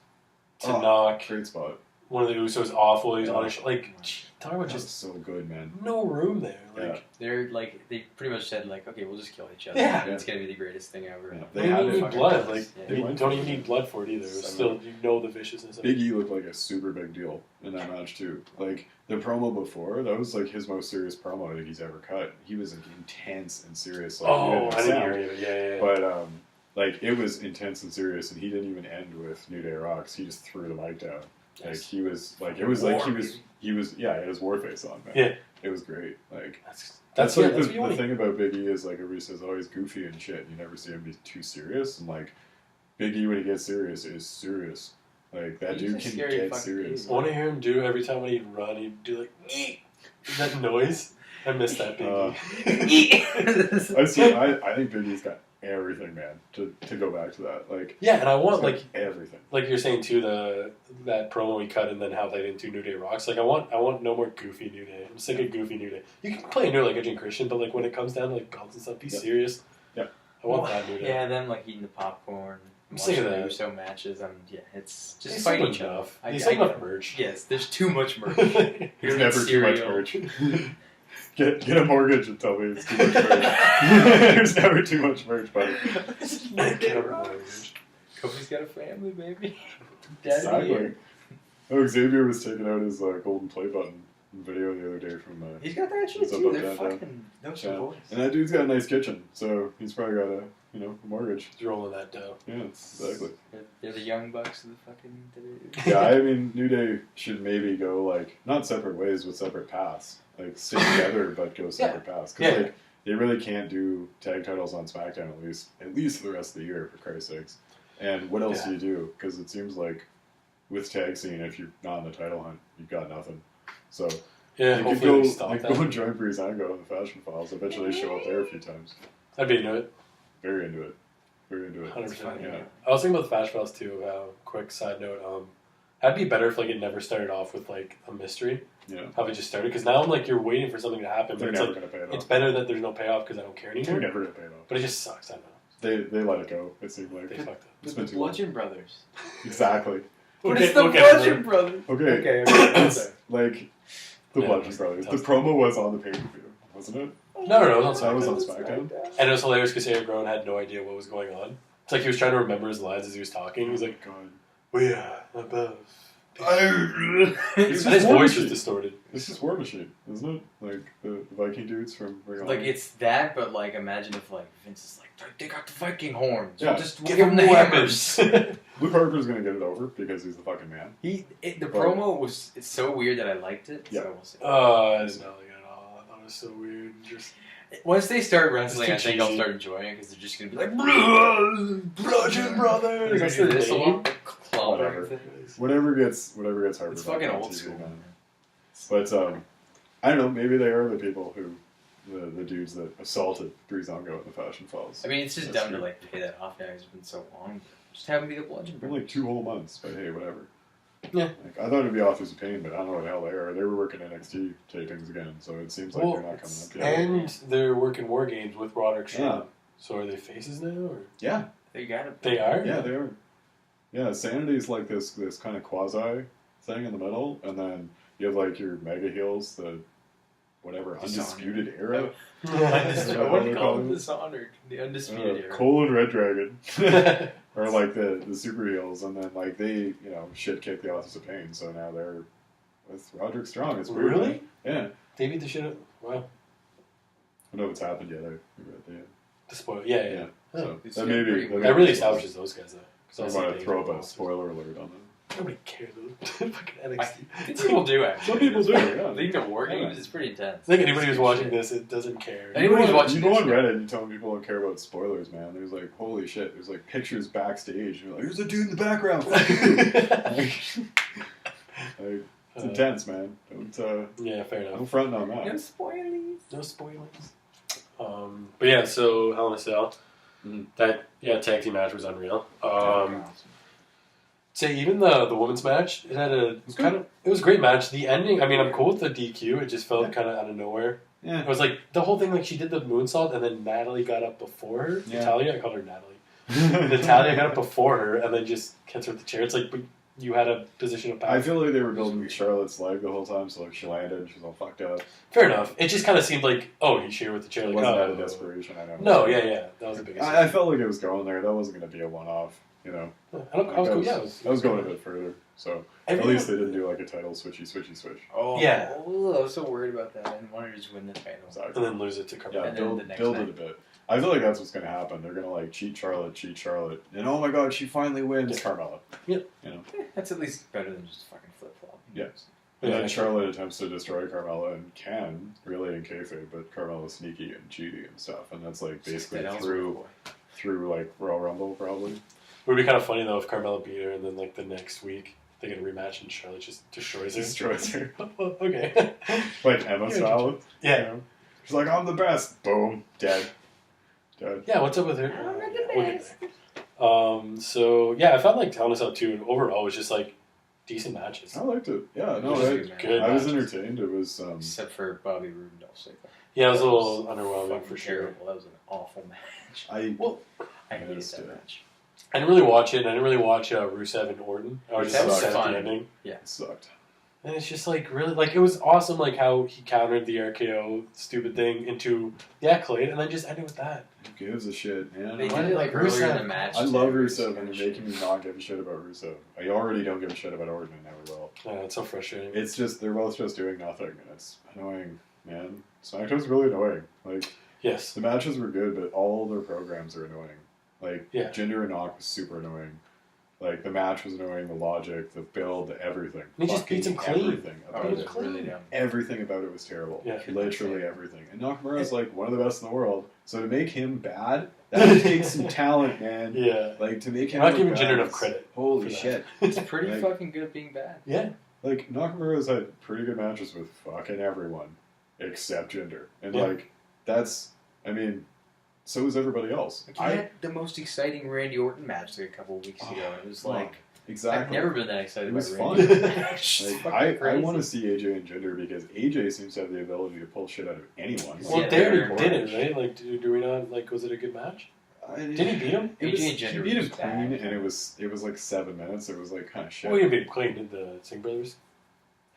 B: to knock
C: Great spot.
B: one of the Usos awful. He's
C: Yeah.
B: on his like talk about
C: That was
B: just
C: so good, man.
B: no room there. Like
C: Yeah.
A: They're like, they pretty much said, like, okay, we'll just kill each other.
B: Yeah.
A: It's going to be the greatest thing ever.
C: Yeah.
B: they
C: They had
B: don't
C: it
B: need
A: fucking
B: blood.
A: does.
B: Like
A: Yeah.
C: They
B: you
C: went
B: don't
C: for
B: even need blood for it either. It was
C: Seven.
B: still, you know, the viciousness of it.
C: Big E looked like a super big deal in that match too. Like the promo before, that was like his most serious promo I think he's ever cut. He was like intense and serious. Like,
B: Oh,
C: he
B: I
C: had
B: didn't
C: no
B: hear
C: sound.
B: it. Yeah.
C: But like it was intense and serious, and he didn't even end with New Day Rocks. He just threw the mic down. Like
B: Yes.
C: he was like it was like
A: War,
C: he was he had his war face on, man.
B: Yeah.
C: It was great. Like
B: That's
C: like
B: what you
C: the
B: want.
C: thing about Big E is like everybody says, oh, he's goofy and shit. You never see him be too serious, and like Big E when he gets serious is serious. Like that
A: He's
C: dude
A: a
C: can
A: scary
C: get
A: fucking
C: serious.
A: dude.
B: I want to hear him do every time when he'd run, he'd do like "Eek." That noise. I miss that Big E.
C: I think Big E's got everything, man. To go back to that, like
B: Yeah, and I
C: he's
B: want
C: got
B: like
C: everything.
B: you're saying too, that promo we cut and then how they didn't do New Day Rocks. Like I want no more goofy New Day. I'm sick of goofy New Day. You can play New like Edge and Christian, but like when it comes down to like belts and stuff, be
C: Yeah.
B: serious.
C: Yeah.
B: I want that New Day.
A: Yeah, them like eating the popcorn.
B: I'm sick of
A: watching the
B: that.
A: Uso matches. It's just
B: They
A: fight
B: sell
A: each other.
B: enough.
A: I
B: They sell
A: get
B: enough
A: it.
B: merch.
A: Yes, there's too much merch.
C: There's
A: Here's
C: never too much
A: cereal.
C: merch. Get a mortgage and tell me it's too much merch. There's never too much merch, buddy.
A: Kofi's got a family, baby.
C: Exactly.
A: Daddy.
C: Oh, Xavier was taking out his golden play button video the other day from
A: He's got that shit
C: What's up,
A: too.
C: up,
A: They're
C: down, down?
A: fucking those are
C: channel.
A: boys.
C: And that dude's got a nice kitchen, so he's probably got a mortgage.
B: He's rolling that dough.
C: Yeah, exactly.
A: They're the young bucks of the fucking.
C: Yeah, I mean, New Day should maybe go like not separate ways with separate paths, like stay together but go separate paths. Because
B: Yeah.
C: like they really can't do tag titles on SmackDown at least for the rest of the year, for Christ's sakes. And what else do you do? Because it seems like with tag scene, if you're not in the title hunt, you've got nothing. So
B: Yeah,
C: you could
B: hopefully
C: go
B: we stop
C: like
B: that.
C: go and join Breezango in the Fashion Files. I bet you they show up there a few times.
B: I'd be into it.
C: Very into it. Very into it.
B: 100%.
C: Yeah.
B: I was thinking about the Flash Files too. Quick side note. That'd be better if like it never started off with like a mystery.
C: Yeah.
B: How it just started, because now I'm like you're waiting for something to happen,
C: They're
B: but it's
C: never
B: like
C: gonna pay it
B: it's
C: off.
B: better that there's no payoff because I don't care
C: They're
B: anymore.
C: never gonna pay it off.
B: But it just sucks. I know.
C: They let it go. It seemed like
B: They fucked up.
C: it's
A: The
C: been too long.
A: Bludgeon Brothers.
C: Exactly.
A: But
B: Okay,
A: it's the
B: okay,
A: Bludgeon Brothers.
C: Okay.
A: Okay.
C: It's like the
B: Yeah,
C: Bludgeon Brothers. The
B: that's-
C: promo was on the pay per view, wasn't it?
B: No, it was
C: That
B: on
C: was
B: SmackDown.
C: on SmackDown.
B: And it was hilarious because Eric Rowan had no idea what was going on. It's like he was trying to remember his lines as he was talking. He was like,
C: God.
B: "We are above
C: This
B: And
C: is
B: his
C: War
B: voice was
C: Machine.
B: distorted.
C: This is War Machine, isn't it? Like the Viking dudes from Ring of
A: Like
C: Honor.
A: it's that, but like imagine if like Vince is like, they got the Viking horns.
C: Yeah.
A: We'll
B: Give
A: give
B: him
A: them the
B: weapons.
A: hammers.
C: Luke Harper's gonna get it over because he's the fucking man.
A: The
C: But-
A: promo was it's so weird that I liked it.
C: Yeah.
A: So we'll see.
B: I didn't like it at all. I thought it was so weird. Just
A: Once they start wrestling, I
B: It's too
A: think I'll
B: cheesy.
A: start enjoying it because they're just gonna be like,
B: Bludgeon Brothers.
A: They're
B: That's
A: gonna do
B: the
A: this a
B: name.
A: lot, clobbering
C: Whatever.
A: things.
C: Whatever gets Harper.
A: It's
C: back
A: fucking
C: on
A: old
C: TV,
A: school.
C: man. But I don't know. Maybe they are the people who, the dudes that assaulted Breezango in the Fashion Falls.
A: I mean, it's just
C: That's
A: dumb to
C: true.
A: like pay that off now. It's been so long. Just have them be the bludgeon
C: It's been
A: brothers.
C: like 2 whole months, but hey, whatever.
B: Yeah.
C: Like, I thought it'd be Authors of Pain, but I don't know what the hell they are. They were working NXT tapings again, so it seems like they're not coming up yet.
B: And they're working War Games with Roderick Strong.
C: Yeah.
B: So are they faces now? Or?
C: Yeah,
A: They got it.
B: They are?
C: yeah, they are. Yeah, Sanity's like this kind of quasi thing in the middle, and then you have like your mega heels, the whatever Undisputed Era,
A: I want to call
C: them
A: them Dishonored, the Undisputed Era.
C: Cole and Red Dragon, or like the super heels, and then like they shit kick the Authors of Pain, so now they're with Roderick Strong. It's weird.
B: Really?
C: Man. Yeah,
B: They beat the shit out. Wow.
C: I don't know if it's happened yet. I read the
B: The spoil. Yeah, yeah.
C: yeah.
B: Oh.
C: So
A: It's
C: that
A: getting
C: maybe
A: pretty weird.
B: That really establishes those guys, though. 'Cause
C: So I
B: I
C: want
B: see
C: to throw
B: they-
C: up a spoiler alert on them.
B: Nobody cares. Fucking NXT.
A: People do actually.
C: Some people do, yeah.
A: League of War Games
C: Yeah.
A: is pretty intense.
B: I think anybody who's
A: Shit.
B: watching this, it doesn't care.
A: Anybody who's watching
C: you go
A: this
C: on
A: now.
C: Reddit and you tell people don't care about spoilers, man. There's like, holy shit, there's like pictures backstage. You're like, there's a dude in the background. Like, it's intense, man.
B: Yeah, fair enough.
C: Don't front on
A: No
C: that.
A: spoilers.
B: No spoilers. But yeah, so Hell in a Cell.
C: Mhm.
B: That tag team match was unreal. Say even the women's match, it had it was a great match. The ending, I mean, I'm cool with the DQ. It just felt kind of out of nowhere.
C: Yeah.
B: It was like the whole thing, like she did the moonsault and then Natalie got up before her.
C: Yeah.
B: Natalia, I called her Natalie. Natalia got up before her and then just hits her with the chair. It's like, but you had a position of power.
C: I feel like they were building Charlotte's leg the whole time, so like she landed and she was all fucked up.
B: Fair enough. It just kind of seemed like, oh, he hit her with the chair.
C: It
B: Like,
C: wasn't
B: oh,
C: out of desperation. I know.
B: No, yeah. That was the biggest.
C: I felt like it was going there. That wasn't going to be a one-off.
B: I was cool. Yeah,
C: I was going a bit further. So at least they didn't do like a title switch.
A: Oh,
B: Yeah.
A: I was so worried about that. I didn't want her to just win the title.
C: Exactly.
B: and then lose it to
C: Yeah,
B: Carmella.
A: And then
C: build,
A: the next
C: build
A: night.
C: it a bit. I feel like that's what's going to happen. They're going to like cheat Charlotte, and oh my god, she finally wins Carmella.
B: Yep.
C: You know.
A: That's at least better than just fucking flip flop.
C: Yeah.
B: Yeah,
C: And then
B: I
C: Charlotte attempts to destroy Carmella and can, really in kayfabe, but Carmella's sneaky and cheating and stuff, and that's like basically through like Royal Rumble probably.
B: It would be kind of funny though if Carmella beat her and then like the next week they get a rematch and Charlotte just destroys her.
C: Destroys her.
B: Okay.
C: Like Emma style.
B: Yeah.
C: You know? She's like, I'm the best. Boom. Dead.
B: Yeah, what's up with her?
A: I'm the
B: We'll get there. So yeah, I felt like Hell in a Cell 2 overall was just like decent matches.
C: I liked it. Yeah, no,
A: It was
C: I,
A: good, man.
B: good
C: I was
B: matches.
C: entertained. It was
A: Except for Bobby Roode and Dolph Ziggler.
B: Yeah, it was a little underwhelming
A: Fucking
B: for sure.
A: terrible. That was an awful match.
C: I
A: hated
C: missed
A: that
C: it.
A: match.
B: I didn't really watch it. I didn't really watch Rusev and Orton. I was just
A: That was
B: upset at
A: fun.
B: the ending.
C: It sucked.
B: And it's just like really like it was awesome like how he countered the RKO stupid thing into the accolade and then just ended with that.
C: Who gives a shit, man?
A: They
B: Why
A: did
B: did
A: it like earlier in
B: Rusev-
A: the match.
C: I
A: too.
C: love
A: It was
C: Rusev, and
A: kinda
C: you're making me not give a shit about Rusev. I already don't give a shit about Orton, and never will.
B: It's so frustrating.
C: It's just they're both just doing nothing, and it's annoying, man. SmackDown's really annoying. Like
B: Yes.
C: the matches were good, but all their programs are annoying. Like
B: Yeah.
C: Jinder and Knock was super annoying. Like the match was annoying, the logic, the build, everything.
B: He just
C: Fucking
B: beats him clean.
C: Everything
A: Oh,
C: about
A: it
C: it.
A: was really dumb.
C: Everything about it was terrible.
B: Yeah.
C: Literally everything. And Nakamura's like one of the best in the world. So to make him bad, that takes some talent, man.
B: Yeah.
C: Like to make him
B: We're not
C: look
B: giving
C: bad,
B: Jinder enough
C: it's-
B: credit
C: Holy
B: for that.
C: shit.
A: He's pretty
C: Like-
A: fucking good at being bad.
B: Yeah.
C: Like Nakamura's had pretty good matches with fucking everyone except Jinder. And
B: Yeah.
C: like that's I mean, so is everybody else.
A: Like, he had the most exciting Randy Orton match like a couple of weeks ago. It was like
C: exactly.
A: I've never been that excited
C: It was
A: about Randy.
C: fun.
A: It's
C: Like,
A: fucking
C: I
A: crazy.
C: want to see AJ and Jinder because AJ seems to have the ability to pull shit out of anyone.
B: Well,
A: Yeah,
B: they
A: they're
B: already did it,
C: important.
B: right? Like, do we not like? Was it a good match? Did he beat him?
C: It was,
A: AJ and
C: he
A: Jinder
C: beat him
A: was
C: clean,
A: bad.
C: and it was like 7 minutes. It was like kind of shit.
B: Well, he beat him clean. Did the Singh brothers?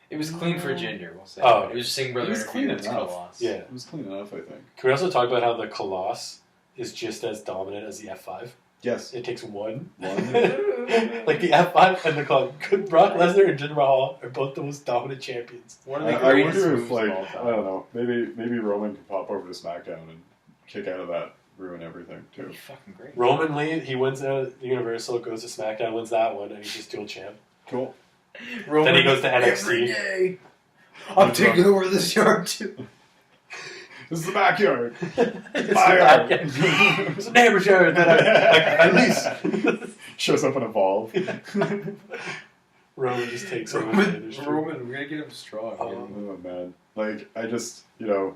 A: It was clean for Jinder, we'll say.
B: Oh.
A: It was Singh Brother
C: It was clean
A: interference
C: enough.
A: Colossus.
B: Yeah.
C: It was clean enough, I think.
B: Can we also talk about how the Colossus is just as dominant as the F5?
C: Yes.
B: It takes one.
C: One.
B: Like the F5 and the club. Brock Lesnar and Jinder Mahal are both the most dominant champions.
A: One of the
C: I
A: greatest
C: wonder
A: moves
C: if,
A: of
C: like,
A: all
C: I
A: time.
C: don't know, maybe Roman could pop over to SmackDown and kick out of that, ruin everything too.
A: That'd be fucking great.
B: Roman Lee, he wins the Universal, goes to SmackDown, wins that one, and he's just dual champ.
C: Cool.
B: Then he goes to NXT.
A: Every day. I'm taking over this yard too.
C: This is the backyard.
B: It's
C: My yard.
B: It's a neighbor's yard that I lease.
C: Shows up in Evolve.
B: Roman just takes over the industry.
A: Roman, we're gonna get him strong.
C: Oh man, like I just the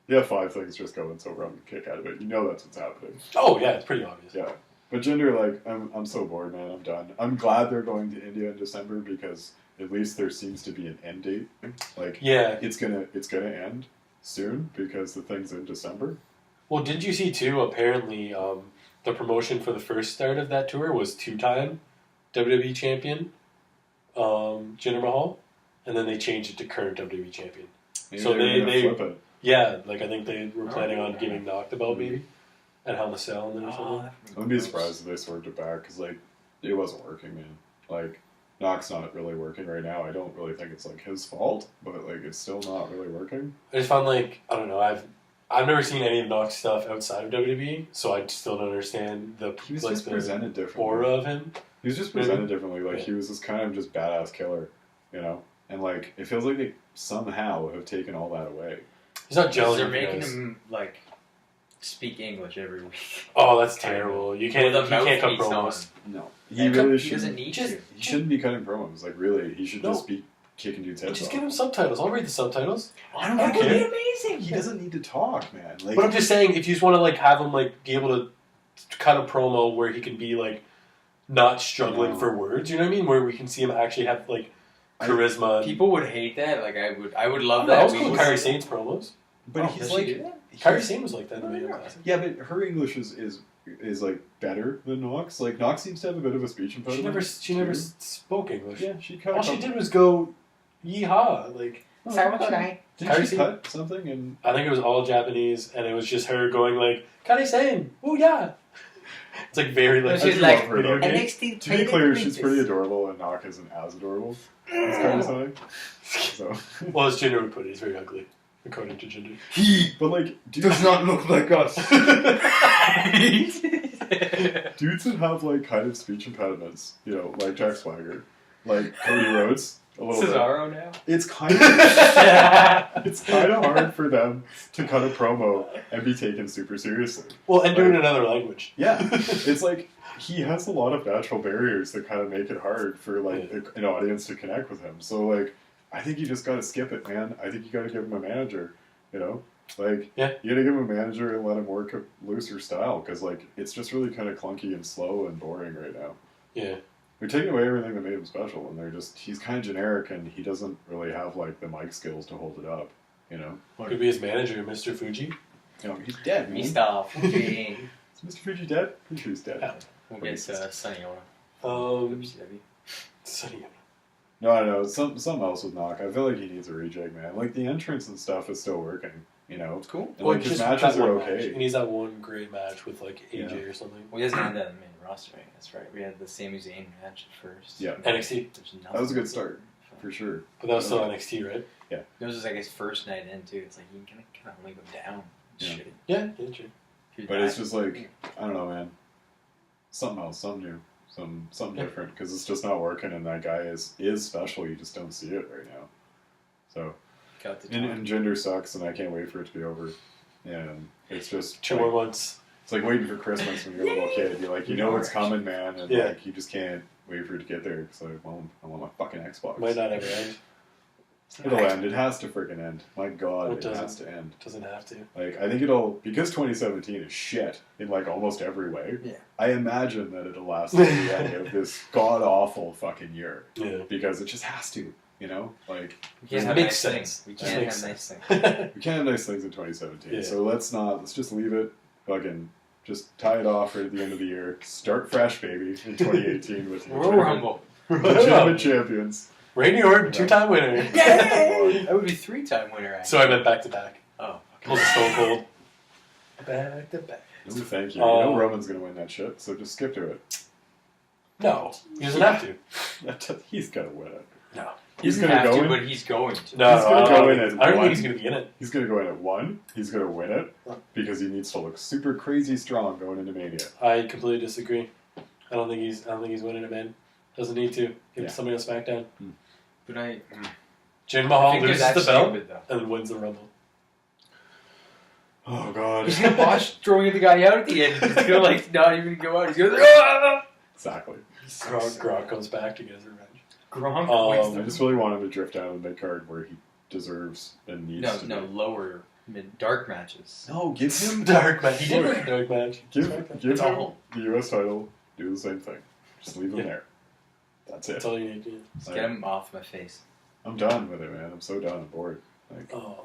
C: F5 thing's just going so wrong. The kick out of it. You know that's what's happening.
B: Oh yeah, it's pretty obvious.
C: Yeah, but Jinder, like I'm so bored, man. I'm done. I'm glad they're going to India in December because at least there seems to be an end date. Like
B: Yeah.
C: it's gonna end soon because the thing's in December.
B: Well, did you see too? Apparently, the promotion for the first start of that tour was 2-time WWE champion, Jinder Mahal, and then they changed it to current WWE champion.
C: Maybe
B: So
C: they were gonna
B: they
C: flip it.
B: Yeah, like I think they were planning on giving Knock the belt maybe at Hell in a Cell and then or something.
C: I wouldn't be surprised if they swerved it back because like it wasn't working, man. Like Knock's not really working right now. I don't really think it's like his fault, but like it's still not really working.
B: I just found like I don't know. I've never seen any of Knock's stuff outside of WWE, so I still don't understand the
C: He was
B: like
C: just
B: the
C: presented differently.
B: aura of him.
C: He was just presented
B: Maybe.
C: differently. Like
B: Yeah.
C: he was this kind of just badass killer, And like it feels like they somehow have taken all that away.
B: He's not jealous.
A: They're
B: of you
A: making
B: guys.
A: him like speak English every week.
B: Oh, that's terrible. You can't.
A: With a
B: You can't cut
A: mouthpiece on.
B: promos.
C: No,
A: He
C: he really
A: doesn't
C: shouldn't.
A: need
B: Just-
A: to.
C: He shouldn't be cutting promos. Like really, he should
B: No.
C: just be kicking dudes' heads
B: Just
C: off.
B: give him subtitles. I'll read the subtitles.
C: I don't
B: That would
C: care.
B: be
A: amazing.
C: He doesn't need to talk, man. Like,
B: But I'm just saying, if you just want to like have him like be able to cut a promo where he can be like not struggling
C: No.
B: for words, you know what I mean? Where we can see him actually have like charisma.
A: People would hate that. Like I would love
B: that
A: that.
B: was cool.
A: We-
B: Kyrie Sane's promos.
C: but
A: Oh,
C: he's
A: does she
C: like,
A: do that?
B: Kyrie Sane was like that in the video.
C: yeah, but her English is like better than Knox. Like Knox seems to have a bit of a speech impediment.
B: She never spoke English.
C: Yeah, she cut.
B: All she did was go yeehaw. Like
C: Didn't
B: Kyrie
C: she
B: Sane-
C: cut something? And
B: I think it was all Japanese, and it was just her going like Kyrie Sane, ooh yeah. It's like very like
A: She's
C: I do
A: like,
C: love her, though.
A: NXT.
C: To be clear, she's pretty adorable, and Knock isn't as adorable. It's kind of something. So,
B: Well, as Jinder would put it, he's very ugly, according to Jinder.
A: He
C: but like,
A: does not look like us.
C: dudes that have like kind of speech impediments, like Jack Swagger, like Cody Rhodes, a little bit.
A: Cesaro now.
C: It's kind of hard for them to cut a promo and be taken super seriously.
B: Well, and do it in another language.
C: Yeah, it's like he has a lot of natural barriers that kind of make it hard for like an audience to connect with him. So like, I think you just got to skip it, man. I think you got to give him a manager. Like
B: Yeah.
C: you got to give him a manager and let him work a looser style because like it's just really kind of clunky and slow and boring right now.
B: Yeah.
C: They're taking away everything that made him special, and he's kind of generic, and he doesn't really have like the mic skills to hold it up.
B: Could be his manager, Mr. Fuji.
C: He's dead. Man.
A: Mr. Fuji.
C: Is Mr. Fuji dead? Pretty sure he's dead.
B: Yeah.
A: We'll get Sonny on.
B: Sonny.
C: No, I know. Something else with Knock. I feel like he needs a rejig, man. Like the entrance and stuff is still working.
A: It's cool.
C: And, like his matches are okay.
B: He needs that one great match with like AJ
C: Yeah.
B: or something.
A: We hasn't had that in the main roster, right? That's right. We had the Sami Zayn match at first.
C: Yeah.
B: NXT.
A: There's
C: That was a good
A: nothing.
C: start for sure.
B: But that was still NXT, right?
A: It was just like his first night in too. It's like you can kind of only go down.
C: Yeah.
A: Shit.
B: Yeah, true.
C: But it's just like I don't know, man. Something else, something new, something
B: Yeah.
C: different because it's just not working, and that guy is special. You just don't see it right now. So
A: got the
C: and gender sucks, and I can't wait for it to be over. And it's just
B: 2
C: like,
B: more months.
C: it's like waiting for Christmas when you're a little kid. You're like, it's coming, man, and
B: Yeah.
C: like you just can't wait for it to get there because I want my fucking Xbox.
B: Might not ever end.
C: It'll end. It has to freaking end. My God,
B: It
C: it has
B: doesn't.
C: to end.
B: Doesn't have to.
C: Like I think it'll because 2017 is shit in like almost every way.
A: Yeah.
C: I imagine that it'll last to the end of this god awful fucking year
B: Yeah.
C: because it just has to. Like
A: We can't
B: It
A: have
B: makes
A: nice
B: sense.
A: things. We
B: It
A: can't
B: makes
A: have nice things.
C: we can't have nice things in 2017.
B: Yeah.
C: So let's just leave it. Fucking just tie it off right at the end of the year. Start fresh, baby, in 2018 with
A: Royal Rumble.
C: legitimate champions.
B: Randy Orton, 2-time winner.
A: Yay! That would be 3-time winner. Actually.
B: So I meant back to back.
A: Oh.
B: Pulls a Stone Cold. Back to back.
C: Ooh, thank you.
B: Oh.
C: Roman's gonna win that shit, so just skip to it.
B: No, he doesn't have to.
C: He's gonna win it.
B: No.
C: He's
A: doesn't
C: gonna
A: have
C: go
A: to,
C: in.
A: but he's going to.
B: No,
C: He's gonna go in at
B: I don't
C: one.
B: think he's going to be in it.
C: He's gonna go in at 1. He's gonna win it because he needs to look super crazy strong going into Mania.
B: I completely disagree. I don't think he's winning it, man. Doesn't need to. Give somebody on SmackDown.
A: But I
B: Jinder Mahal
A: think they're
B: loses
A: that
B: the belt
A: stupid, though.
B: and then wins the Rumble.
C: Oh god.
A: He's gonna botch throwing the guy out at the end. He's gonna like not even go out. He's gonna ah!
C: Exactly.
B: Gronk comes back to get his revenge.
A: Gronk wins
C: I just really want him to drift down to the mid card where he deserves and needs to.
A: no
C: be.
A: lower mid dark matches.
C: No, give him
B: Dark match. He did win a dark match.
C: give
A: That's
C: him
A: all.
C: the US title. Do the same thing. Just leave him
B: Yeah.
C: there. That's it.
B: That's all you need to do.
A: Just get him off my face.
C: I'm done with it, man. I'm so done. I'm bored. Like
B: Um,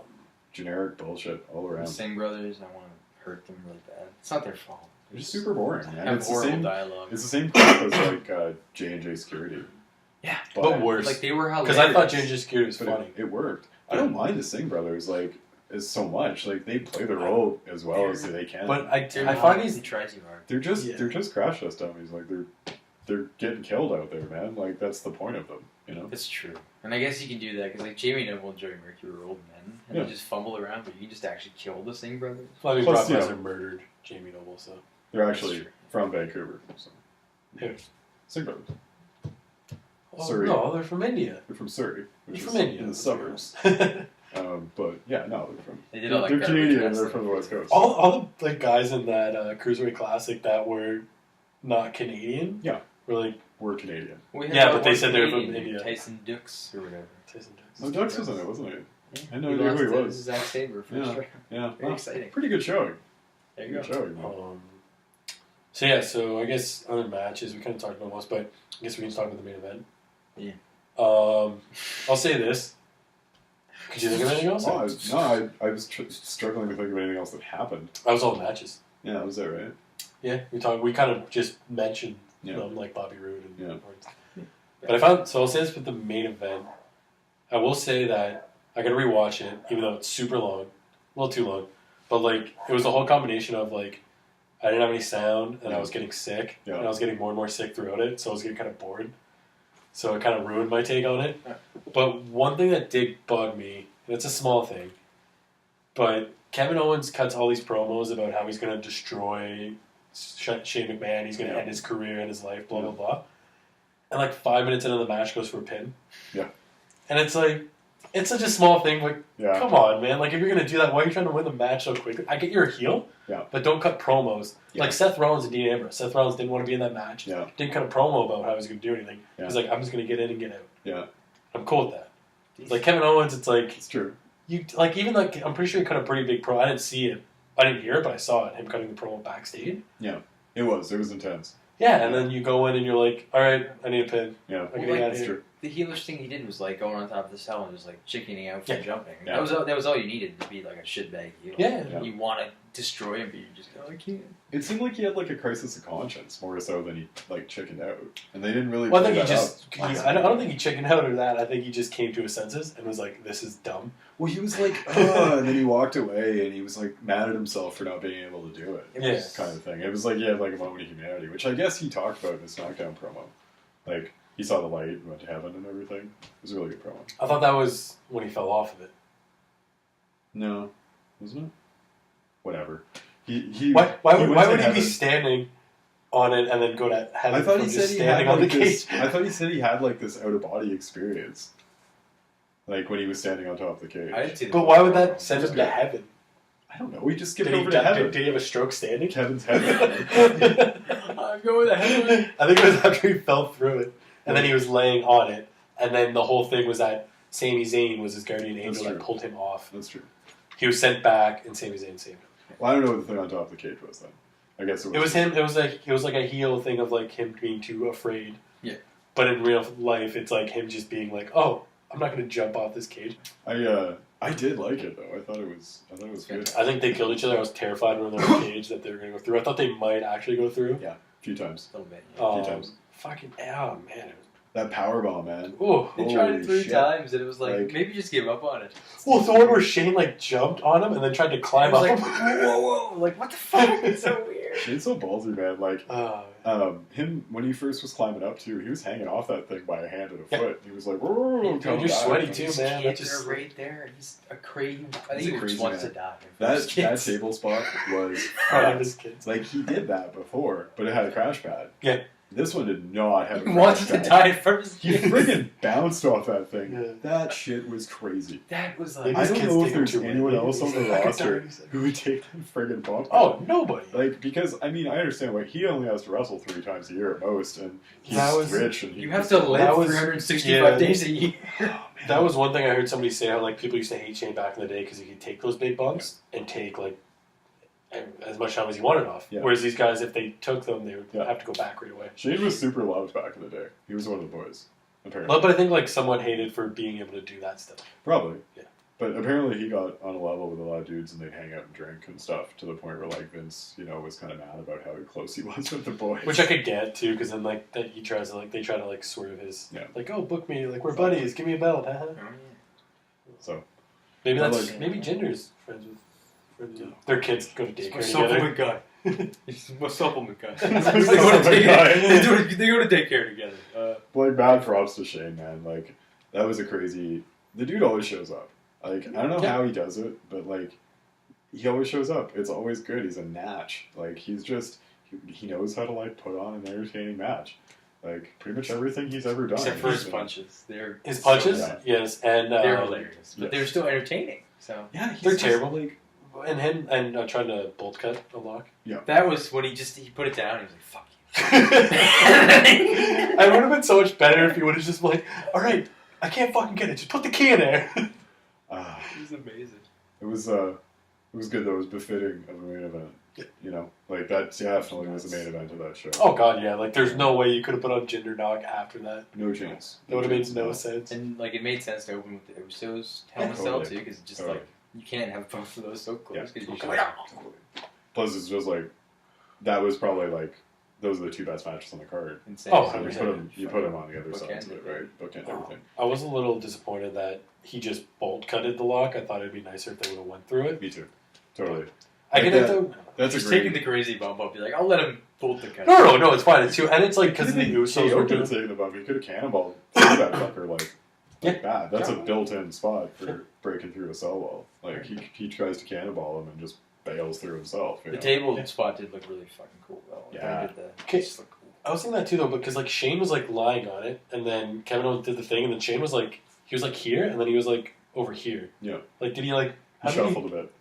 C: generic bullshit all
A: The
C: around.
A: Singh brothers, I want to hurt them really bad. It's not their fault.
C: They're just super boring, man.
A: Have
C: It's the
A: horrible
C: same.
A: dialogue.
C: It's the same crap as like J&J Security.
A: Yeah,
B: but worse.
A: like they were hilarious.
B: Because I thought Ginger Security was
C: But
B: funny.
C: it worked. I don't mind the Singh brothers like is so much. Like they play the role as well as they can.
B: But I
A: They're
B: find
A: not-
B: he's
A: he tries too hard.
C: they're just
B: Yeah.
C: they're just crash test dummies. Like they're getting killed out there, man. Like that's the point of them, you know.
A: That's true. And I guess you can do that because like Jamie Noble and Joey Mercury were old men and
C: Yeah.
A: they just fumble around, but you can just actually kill the Singh brothers.
B: Well, I mean,
C: Plus,
B: Brock
C: you know-
B: Lesnar murdered Jamie Noble, so.
C: They're actually
A: true.
C: from Vancouver. So.
B: Who?
C: Singh brothers.
B: Oh,
C: Surrey.
B: no, they're from India.
C: They're from Surrey, which
B: They're
C: is
B: from India.
C: in the suburbs. But yeah, no, they're from.
A: They did all that
C: They're
A: garbage
C: Canadian. And they're
A: wrestling.
C: from the West Coast.
B: all the like guys in that Cruiserweight Classic that were not Canadian.
C: Yeah.
B: Were like
C: We're Canadian.
A: We had
B: Yeah,
A: that
B: but they
A: one
B: said they were from
A: Canadian,
B: India.
A: Tyson Dux or whatever.
B: Tyson Dux.
C: No, Dux was in it, wasn't he?
A: Yeah.
C: I had no
A: He
C: idea who he
A: lost to
C: was.
A: Zack Sabre first
C: Yeah.
A: round.
C: Yeah,
A: Very exciting.
C: Pretty good showing.
A: There you
C: Good
A: go.
C: showing. Man.
B: So yeah, so I guess other matches we kind of talked about most, but I guess we can talk about the main event.
A: Yeah.
B: I'll say this. Could you think of anything else?
C: I was struggling to think of anything else that happened.
B: That was all the matches.
C: Yeah, that was it, right?
B: Yeah, we kind of just mentioned
C: Yeah.
B: like Bobby Roode and
C: Yeah.
B: But I found so I'll say this with the main event. I will say that I gotta rewatch it, even though it's super long, a little too long. But like it was a whole combination of like I didn't have any sound and I was getting sick
C: Yeah.
B: and I was getting more and more sick throughout it, so I was getting kind of bored. So it kind of ruined my take on it. But one thing that did bug me, and it's a small thing, but Kevin Owens cuts all these promos about how he's going to destroy Shane McMahon, he's going to end his career and his life, blah, blah, blah. And like 5 minutes into the match goes for a pin.
C: Yeah.
B: And it's like, it's such a small thing, but
C: Yeah.
B: come on, man. Like, if you're going to do that, why are you trying to win the match so quickly? I get you're a heel,
C: Yeah.
B: but don't cut promos.
C: Yeah.
B: Like Seth Rollins and Dean Ambrose. Seth Rollins didn't want to be in that match.
C: Yeah.
B: Didn't cut a promo about how he was going to do anything.
C: Yeah.
B: He's like, I'm just going to get in and get out.
C: Yeah.
B: I'm cool with that. Like Kevin Owens, it's like
C: It's true.
B: you like even like I'm pretty sure he cut a pretty big pro. I didn't see it, I didn't hear it, but I saw it. Him cutting the promo backstage.
C: It was intense.
B: Yeah, and then you go in and you're like, all right, I need a pin.
C: Yeah.
B: I'm getting
A: like,
B: out of
C: It's
B: here.
C: true.
A: The heelish thing he did was like going on top of the cell and just like chickening out from
B: Yeah.
A: jumping.
C: Yeah.
A: That was all you needed to be like a shitbag heel.
B: Yeah.
C: Yeah.
A: You want to destroy him, but you just go, I can't.
C: It seemed like he had like a crisis of conscience more so than he like chickened out, and they didn't really.
B: Well, I
C: play
B: think he
C: that
B: just
C: up.
B: I don't think he chickened out or that. I think he just came to his senses and was like, this is dumb.
C: Well, he was like, and then he walked away, and he was like mad at himself for not being able to do it.
A: It
B: Yeah.
A: was
C: Kind of thing. It was like he had like a moment of humanity, which I guess he talked about in his Smackdown promo. Like he saw the light and went to heaven and everything. It was a really good promo.
B: I thought that was when he fell off of it.
C: No, wasn't it? Whatever. He
B: Why
C: went to
B: would he be
C: heaven.
B: standing on it and then go to heaven
C: I thought
B: from
C: he
B: just
C: said he had
B: standing on the
C: like this.
B: cage?
C: I thought he said he had like this out of body experience, like when he was standing on top of the cage.
A: I didn't see the
B: But why would
A: promo.
B: that send him to
C: good.
B: heaven?
C: I don't know. He just skipped
B: Did he,
C: over to heaven.
B: did he have a stroke standing?
C: Kevin's heaven.
A: I'm going to heaven.
B: I think it was after he fell through it, and then he was laying on it, and then the whole thing was that Sami Zayn was his guardian angel that
C: true.
B: pulled him off.
C: That's true.
B: He was sent back, and Sami Zayn saved him.
C: Well, I don't know what the thing on top of the cage was then. I guess it was.
B: It was him. It was like a heel thing of like him being too afraid.
A: Yeah.
B: But in real life, it's like him just being like, "Oh, I'm not going to jump off this cage."
C: I did like it though. I thought it was good.
B: I think they killed each other. I was terrified when they were in the cage that they were going to go through. I thought they might actually go through.
C: Yeah, a few times.
A: A little bit.
C: A few times.
B: Fucking oh man.
C: That power bomb, man.
B: Oh.
A: They tried
C: Holy
A: it 3
C: shit.
A: times and it was like,
C: Like-
A: maybe just give up on it.
B: Well, the one where Shane like jumped on him and then tried to climb
A: I was
B: up
A: like,
B: him.
A: whoa, whoa, like what the fuck? It's so weird.
C: Shane's so ballsy, man. Like, him when he first was climbing up too, he was hanging off that thing by a hand and a foot. He was like, "Whoa,
B: dude, you're sweaty too, man."
A: That just right there. He's a crazy. I think he just wants to die.
C: That table spot was like he did that before, but it had a crash pad.
B: Yeah.
C: This one did not have a crash
A: He wants
C: pad.
A: to die first.
C: He friggin' bounced off that thing.
B: Yeah.
C: That shit was crazy.
A: That was like.
C: I don't know if there's
B: too
C: anyone
B: many.
C: else on the roster who would take that friggin' bump.
B: Oh, nobody.
C: Like, because, I mean, I understand, like, he only has to wrestle 3 times a year at most, and he's rich. And
A: you have to live 365 days a year.
B: That was one thing I heard somebody say, how, like, people used to hate Shane back in the day because he could take those big bumps and take, like, as much time as he wanted off.
C: Yeah.
B: Whereas these guys, if they took them, they would have to go back right away.
C: Shane was super loved back in the day. He was one of the boys, apparently.
B: But I think, like, somewhat hated for being able to do that stuff.
C: Probably.
B: Yeah.
C: But apparently he got on a level with a lot of dudes, and they'd hang out and drink and stuff, to the point where, like, Vince, you know, was kind of mad about how close he was with the boys.
B: Which I could get, too, because then, like, that he tries to, like, they try to, like, swerve his, like, oh, book me, like, we're buddies, give me a belt, huh?
C: So.
B: Maybe
C: But,
B: that's,
C: like,
B: maybe Ginger's friends with their kids go to daycare
A: Supplement
B: together.
A: guy. He's my supplement guy.
C: They go
A: They go to daycare together.
C: Like, bad props to Shane, man. Like, that was a crazy... The dude always shows up. Like, I don't know how he does it, but, like, he always shows up. It's always good. He's a natch. Like, he's just... He knows how to, like, put on an entertaining match. Like, pretty much everything he's ever done.
A: Except for his punches.
B: His punches?
C: Yeah.
B: Yes, and...
A: they're hilarious. But they're still entertaining. So
C: Yeah,
B: they're terrible. Like, and him and trying to bolt cut a lock.
C: Yeah.
A: that was when he put it down. He was like, "Fuck you."
B: I would have been so much better if he would have just been like, all right, I can't fucking get it. Just put the key in there.
A: It was amazing.
C: It was good, though. It was befitting of a main event. You know? Like, that definitely was the main event of that show.
B: Oh, God, yeah. Like, there's no way you could have put on Jinder Dog after that.
C: No chance.
B: That would have made no sense.
A: And like it made sense to open with the Usos Hell in a Cell too, because just like you can't have both of those so close.
C: Yeah,
A: Cause
C: totally. Plus, it's just like that was probably like those are the 2 best matches on the card.
A: Insane.
B: Oh,
C: So
B: 100%.
C: you put them on the other
A: Bookend
C: sides of it, right? Bookend everything.
B: I was a little disappointed that he just bolt cutted the lock. I thought it'd be nicer if they would have went through it.
C: Me too. Totally.
B: I get it, though.
C: That's
A: Just
C: a great...
A: taking the crazy bump up. Be like, I'll let him bolt the cut.
B: No, it's fine. It's too, and it's like because the Usos were
C: could
B: doing
C: have taken the bump. He could have cannonballed through that fucker like that. That's a built-in spot for breaking through a cell wall. Like he tries to cannonball him and just bails through himself. You
A: The
C: know?
A: table spot did look really fucking cool though. Like,
C: Yeah.
A: I did the,
B: Okay.
A: just looked cool.
B: I was thinking that too, though, because like Shane was like lying on it, and then Kevin Owens did the thing, and then Shane was like, he was like here, and then he was like over here.
C: Yeah.
B: Like, did he like
C: He shuffled a bit.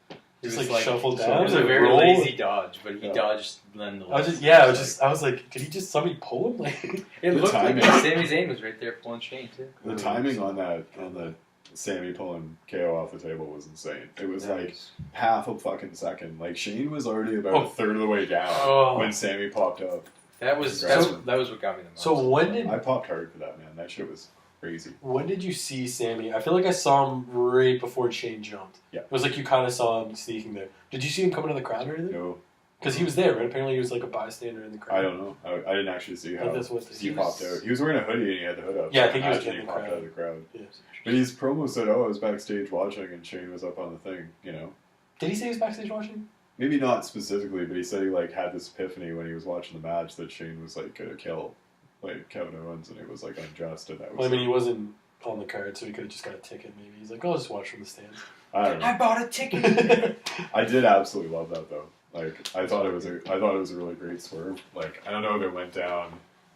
B: just
A: It was
B: like shuffled
A: It
B: down?
A: was a very
B: roll?
A: lazy dodge, but he
C: Yeah.
A: dodged nonetheless.
B: I was like, did he just somebody pull him? Like,
A: It
C: The
A: looked
C: timing.
A: like Sami Zayn was right there pulling Shane too.
C: The timing on the Sammy pulling KO off the table was insane. It was like half a fucking second. Like Shane was already about a third of the way down when Sammy popped up.
A: That was
C: So-
A: that was what got me the most.
B: so when did
C: I popped hard for that, man. That shit was crazy.
B: when did you see Sammy? I feel like I saw him right before Shane jumped.
C: Yeah.
B: It was like you kind of saw him sneaking there. Did you see him coming to the crowd or anything?
C: No,
B: Because he was there, right? Apparently he was like a bystander in the crowd.
C: I don't know. I didn't actually see how
B: That's what
C: he popped out. He was wearing a hoodie and he had the hood up.
B: Yeah, I think he was
C: Imagine
B: getting the
C: popped
B: crowd.
C: out of the crowd.
B: Yeah.
C: But his promo said, "Oh, I was backstage watching, and Shane was up on the thing." You know,
B: Did he say he was backstage watching?
C: maybe not specifically, but he said he like had this epiphany when he was watching the match that Shane was like gonna kill like Kevin Owens, and it was like unjust, and that was.
B: Well, I mean, he wasn't on the card, so he could have just got a ticket. Maybe he's like, "Oh, I'll just watch from the stands."
C: I don't know.
A: I bought a ticket.
C: I did absolutely love that though. Like I thought it was a really great swerve. Like I don't know if it went down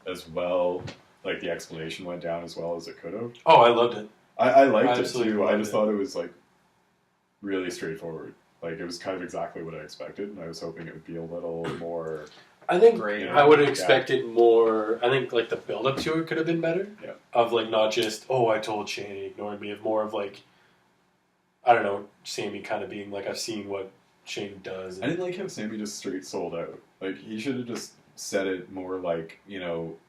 C: as well. Like the explanation went down as well as it could have.
B: Oh, I loved it.
C: I liked it
B: Absolutely
C: too. I
B: loved
C: just
B: it.
C: thought it was like really straightforward. Like it was kind of exactly what I expected, and I was hoping it would be a little more.
B: I think
A: Great.
B: I would have expected more. I think like the build up to it could have been better.
C: Yeah.
B: Of like not just I told Shane, he ignored me. Of more of like I don't know, Sammy kind of being like I've seen what Shane does.
C: I didn't like how Sammy just straight sold out. Like he should have just said it more like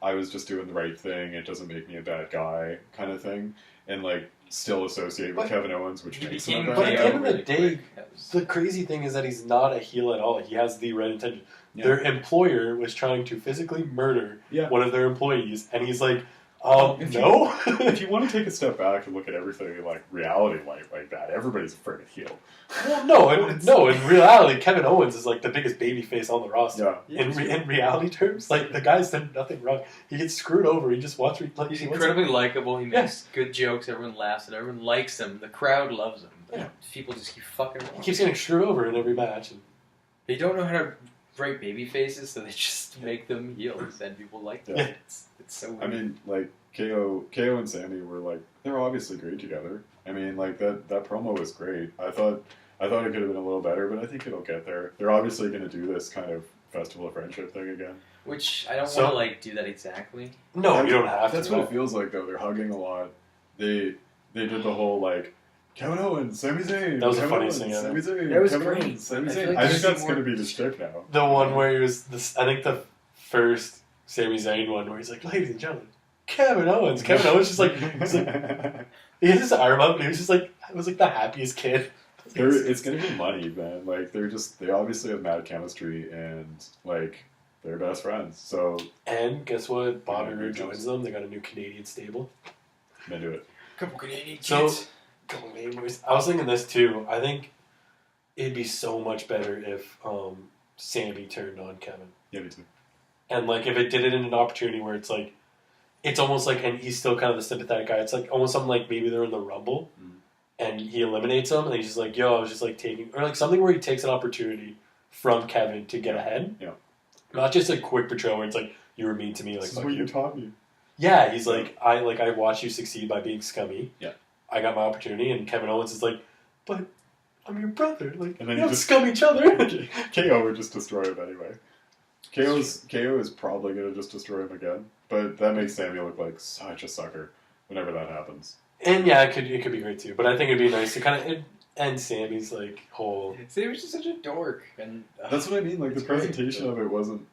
C: I was just doing the right thing. It doesn't make me a bad guy, kind of thing, and like still associate with
B: But
C: Kevin Owens, which
A: He
C: makes
A: became
C: him a
B: But at
C: bad
B: the
C: guy.
B: end of the
A: really
B: day,
A: quick. That was-
B: the crazy thing is that he's not a heel at all. He has the right intention.
C: Yeah.
B: Their employer was trying to physically murder
C: Yeah.
B: one of their employees, and he's like,
C: If
B: No.
C: If you want to take a step back and look at everything like reality like that, everybody's afraid of heel.
B: Well, no. In reality, Kevin Owens is like the biggest babyface on the roster.
C: Yeah.
B: In reality terms, like the guy's done nothing wrong. He gets screwed over. He just wants.
A: He's incredibly likable. He makes good jokes. Everyone laughs at him. Everyone likes him. The crowd loves him.
B: Yeah.
A: People just keep fucking wrong.
B: He keeps getting screwed over in every match. And
A: They don't know how to write baby faces, so they just make them heels, and people like them.
C: Yeah.
A: It's so weird.
C: I mean, like KO and Sammy were like they're obviously great together. I mean, like that promo was great. I thought it could have been a little better, but I think it'll get there. They're obviously going to do this kind of Festival of Friendship thing again.
A: Which I don't want to like do that exactly.
B: no, you don't have to.
C: That's what it feels like, though. They're hugging a lot. They did the whole like Kevin Owens, Sami Zayn.
B: That was the
C: Kevin
B: funniest
C: Owens,
B: thing ever.
C: Sami Zayn.
A: That was
C: Kevin
A: great.
C: Owens, Sami
A: I feel
C: Zayn.
A: like
C: I
A: there's
C: think that's
A: more-
C: going to be the shtick now.
B: The one where he was this. I think the first Sami Zayn one where he's like, "Ladies and gentlemen, Kevin Owens." Kevin Owens just like he had his arm up and he was just like the happiest kid.
C: It's going to be money, man. Like they obviously have mad chemistry and like they're best friends. So
B: And guess what? Bobby
C: Yeah,
B: Roode
C: good
B: joins them. They got a new Canadian stable.
C: they do it.
A: Couple Canadian kids.
B: So, couple Canadian boys. I was thinking this too. I think it'd be so much better if Sammy turned on Kevin.
C: Yeah, me too.
B: And like if it did it in an opportunity where it's like, it's almost like, and he's still kind of the sympathetic guy. It's like almost something like maybe they're in the Rumble, and he eliminates them, and he's just like, "Yo, I was just like taking," or like something where he takes an opportunity from Kevin to get ahead.
C: Yeah.
B: Not just a quick portrayal where it's like, "You were mean to me," like
C: This is
B: fuck
C: what
B: you.
C: you taught me.
B: Yeah, he's like, I watched you succeed by being scummy.
C: Yeah.
B: I got my opportunity, and Kevin Owens is like, "But I'm your brother. Like,
C: And then
B: you
C: you
B: don't
C: just-
B: scum each other."
C: KO would just destroy him anyway. KO is probably going to just destroy him again, but that makes Sammy look like such a sucker whenever that happens.
B: And yeah, it could be great too. But I think it'd be nice to kind of end Sammy's like whole.
A: He was just such a dork, and
C: That's what I mean. Like the
A: It's great,
C: presentation
A: but-
C: of it